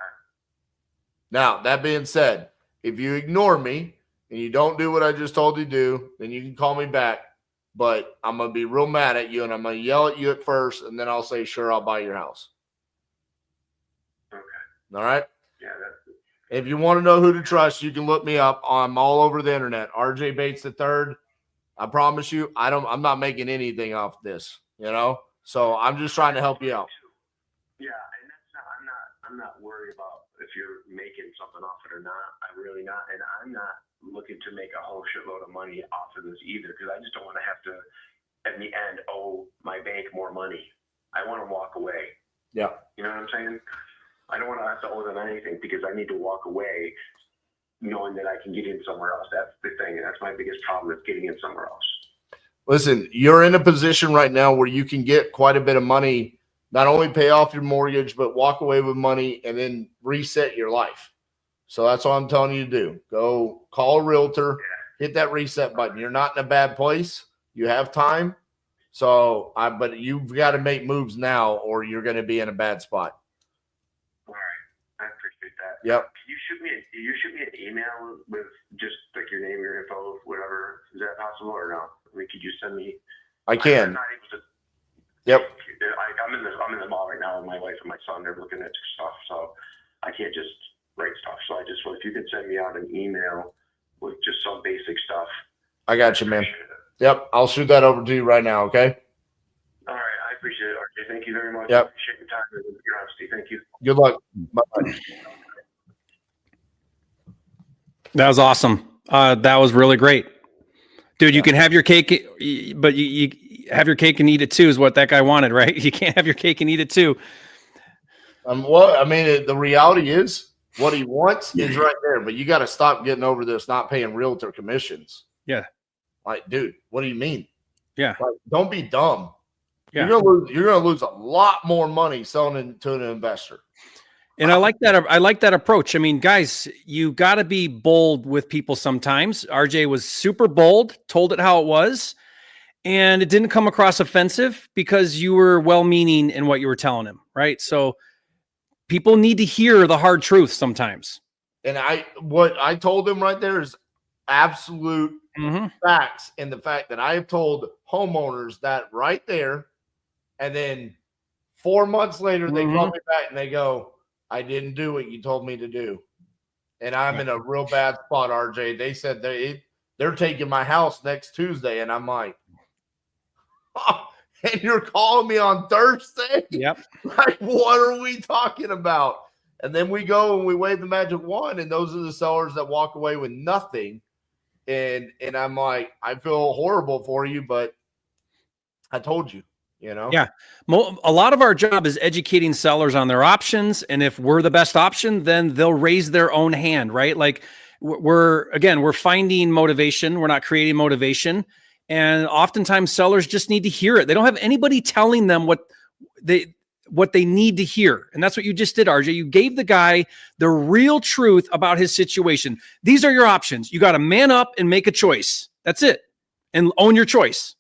Now, that being said, if you ignore me and you don't do what I just told you to do, then you can call me back. But I'm going to be real mad at you, and I'm going to yell at you at first, and then I'll say, sure, I'll buy your house. Okay. All right? Yeah, that's it. If you want to know who to trust, you can look me up. I'm all over the internet. RJ Bates III. I promise you, I'm not making anything off this, So I'm just trying to help you out. Yeah, and I'm not worried about if you're making something off it or not. I'm really not, and I'm not looking to make a whole shitload of money off of this either, because I just don't want to have to, at the end, owe my bank more money. I want to walk away. Yeah. You know what I'm saying? I don't want to have to owe them anything, because I need to walk away knowing that I can get in somewhere else. That's the thing. And that's my biggest problem, is getting in somewhere else. Listen, you're in a position right now where you can get quite a bit of money, not only pay off your mortgage, but walk away with money and then reset your life. So that's what I'm telling you to do. Go call a realtor, hit that reset button. You're not in a bad place. You have time. So, but you've got to make moves now, or you're going to be in a bad spot. All right. I appreciate that. Yep. Can you shoot me an email with just like your name, your info, whatever? Is that possible or no? I mean, could you send me? I can. I'm not able to. Yep. I'm in the mall right now with my wife and my son. They're looking at stuff, so I can't just write stuff. So if you could send me out an email with just some basic stuff. I got you, man. Yep. I'll shoot that over to you right now. Okay. All right. I appreciate it, RJ. Thank you very much. Yep. I appreciate your time and your honesty. Thank you. Good luck. Bye. That was awesome. That was really great. Dude, you can have your cake, but you have your cake and eat it too is what that guy wanted, right? You can't have your cake and eat it too. Well, I mean, the reality is what he wants is right there, but you got to stop getting over this not paying realtor commissions. Yeah. Like, dude, what do you mean? Yeah. Like, don't be dumb. Yeah. You're gonna lose a lot more money selling it to an investor. And I like that. I like that approach. I mean, guys, you got to be bold with people sometimes. RJ was super bold, told it how it was, and it didn't come across offensive because you were well-meaning in what you were telling him, right? So people need to hear the hard truth sometimes. And what I told him right there is absolute facts, and the fact that I have told homeowners that right there, and then 4 months later they call me back and they go, I didn't do what you told me to do. And I'm in a real bad spot, RJ. They said they're taking my house next Tuesday. And I'm like, oh, and you're calling me on Thursday? Yep. Like, what are we talking about? And then we go and we wave the magic wand, and those are the sellers that walk away with nothing. And I'm like, I feel horrible for you, but I told you. You know? Yeah. A lot of our job is educating sellers on their options. And if we're the best option, then they'll raise their own hand, right? Like we're finding motivation. We're not creating motivation. And oftentimes sellers just need to hear it. They don't have anybody telling them what they need to hear. And that's what you just did, RJ. You gave the guy the real truth about his situation. These are your options. You got to man up and make a choice. That's it. And own your choice.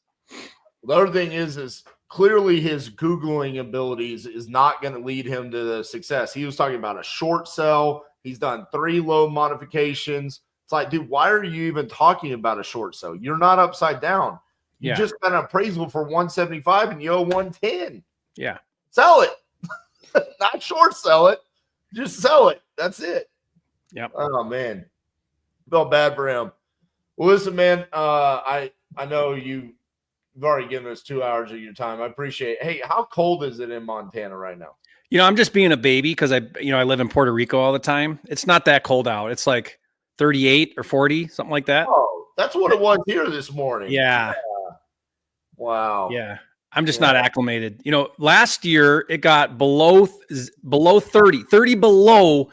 The other thing is clearly his Googling abilities is not going to lead him to the success. He was talking about a short sell. He's done 3 low modifications. It's like, dude, why are you even talking about a short sell? You're not upside down. You just got an appraisal for 175 and you owe 110. Yeah. Sell it. Not short sell it. Just sell it. That's it. Yep. Oh, man. Felt bad for him. Well, listen, man, I know you've already given us 2 hours of your time. I appreciate it. Hey, how cold is it in Montana right now? You know, I'm just being a baby because I live in Puerto Rico all the time. It's not that cold out. It's like 38 or 40, something like that. Oh, that's what it was here this morning. Yeah. Wow. Yeah. I'm just not acclimated. You know, last year it got below 30 below.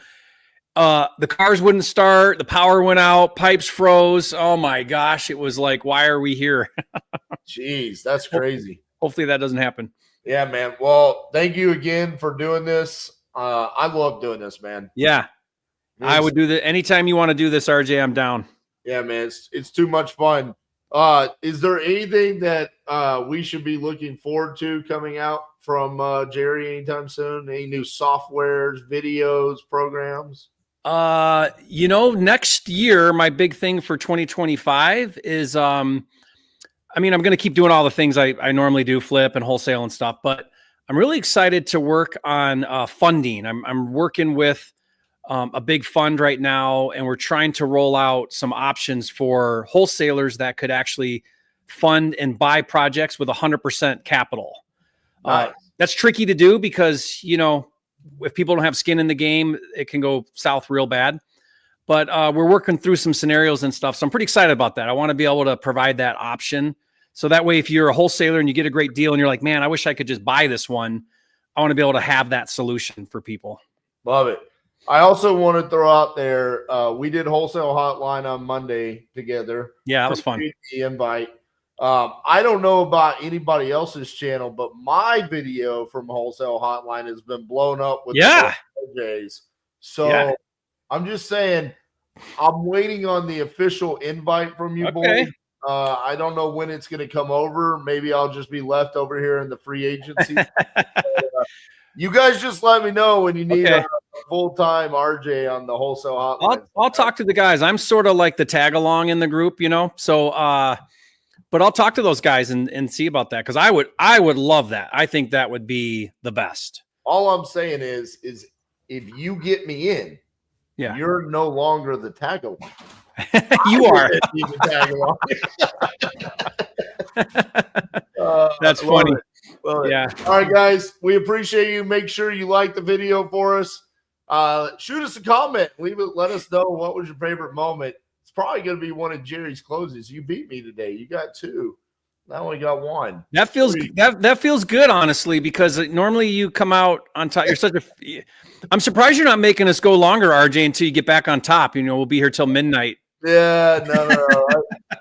The cars wouldn't start. The power went out. Pipes froze. Oh my gosh. It was like, why are we here? Jeez, that's crazy. Hopefully that doesn't happen. Yeah, man. Well, thank you again for doing this. I love doing this, man. Yeah. I would do that anytime you want to do this, RJ. I'm down. Yeah, man. It's too much fun. Is there anything that we should be looking forward to coming out from Jerry anytime soon? Any new softwares, videos, programs? Next year, my big thing for 2025 is, I'm going to keep doing all the things I normally do, flip and wholesale and stuff, but I'm really excited to work on funding. I'm working with a big fund right now, and we're trying to roll out some options for wholesalers that could actually fund and buy projects with 100% capital. That's tricky to do because, if people don't have skin in the game, it can go south real bad. But we're working through some scenarios and stuff. So I'm pretty excited about that. I want to be able to provide that option. So that way, if you're a wholesaler and you get a great deal and you're like, man, I wish I could just buy this one, I want to be able to have that solution for people. Love it. I also want to throw out there, we did Wholesale Hotline on Monday together. Yeah, that was fun. The invite. I don't know about anybody else's channel, but my video from Wholesale Hotline has been blown up with DJs. So I'm just saying, I'm waiting on the official invite from you boys. I don't know when it's going to come over. Maybe I'll just be left over here in the free agency. You guys just let me know when you need a full-time RJ on the Wholesale Hotline. I'll talk to the guys. I'm sort of like the tag along in the group, So, but I'll talk to those guys and see about that. Cause I would love that. I think that would be the best. All I'm saying is if you get me in, you're no longer the tag along. You are. That's funny. Well, yeah. All right, guys. We appreciate you. Make sure you like the video for us. Shoot us a comment. Leave it. Let us know what was your favorite moment. It's probably going to be one of Jerry's closes. You beat me today. You got 2. I only got 1. That feels that feels good, honestly, because normally you come out on top. You're such a. I'm surprised you're not making us go longer, RJ, until you get back on top. We'll be here till midnight. Yeah, no.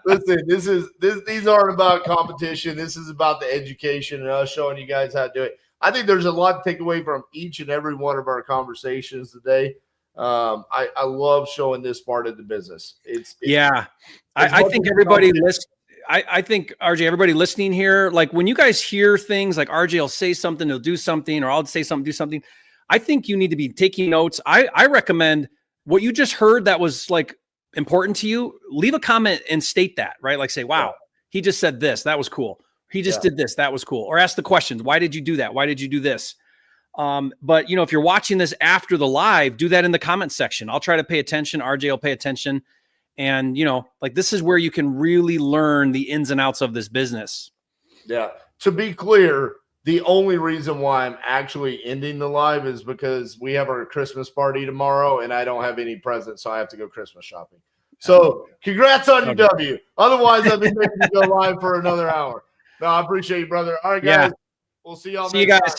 Listen, these aren't about competition. This is about the education and us showing you guys how to do it. I think there's a lot to take away from each and every one of our conversations today. I love showing this part of the business. I think everybody listen. I think RJ, everybody listening here, like when you guys hear things like RJ will say something, he'll do something, or I'll say something, do something. I think you need to be taking notes. I recommend what you just heard that was like important to you. Leave a comment and state that, right? Like say, wow, he just said this. That was cool. He just did this. That was cool. Or ask the questions. Why did you do that? Why did you do this? But if you're watching this after the live, do that in the comment section. I'll try to pay attention. RJ will pay attention. And, like this is where you can really learn the ins and outs of this business. Yeah. To be clear, the only reason why I'm actually ending the live is because we have our Christmas party tomorrow and I don't have any presents, so I have to go Christmas shopping. So congrats on your W. Otherwise, I've been making you go live for another hour. No, I appreciate you, brother. All right, guys. We'll see y'all. See you guys.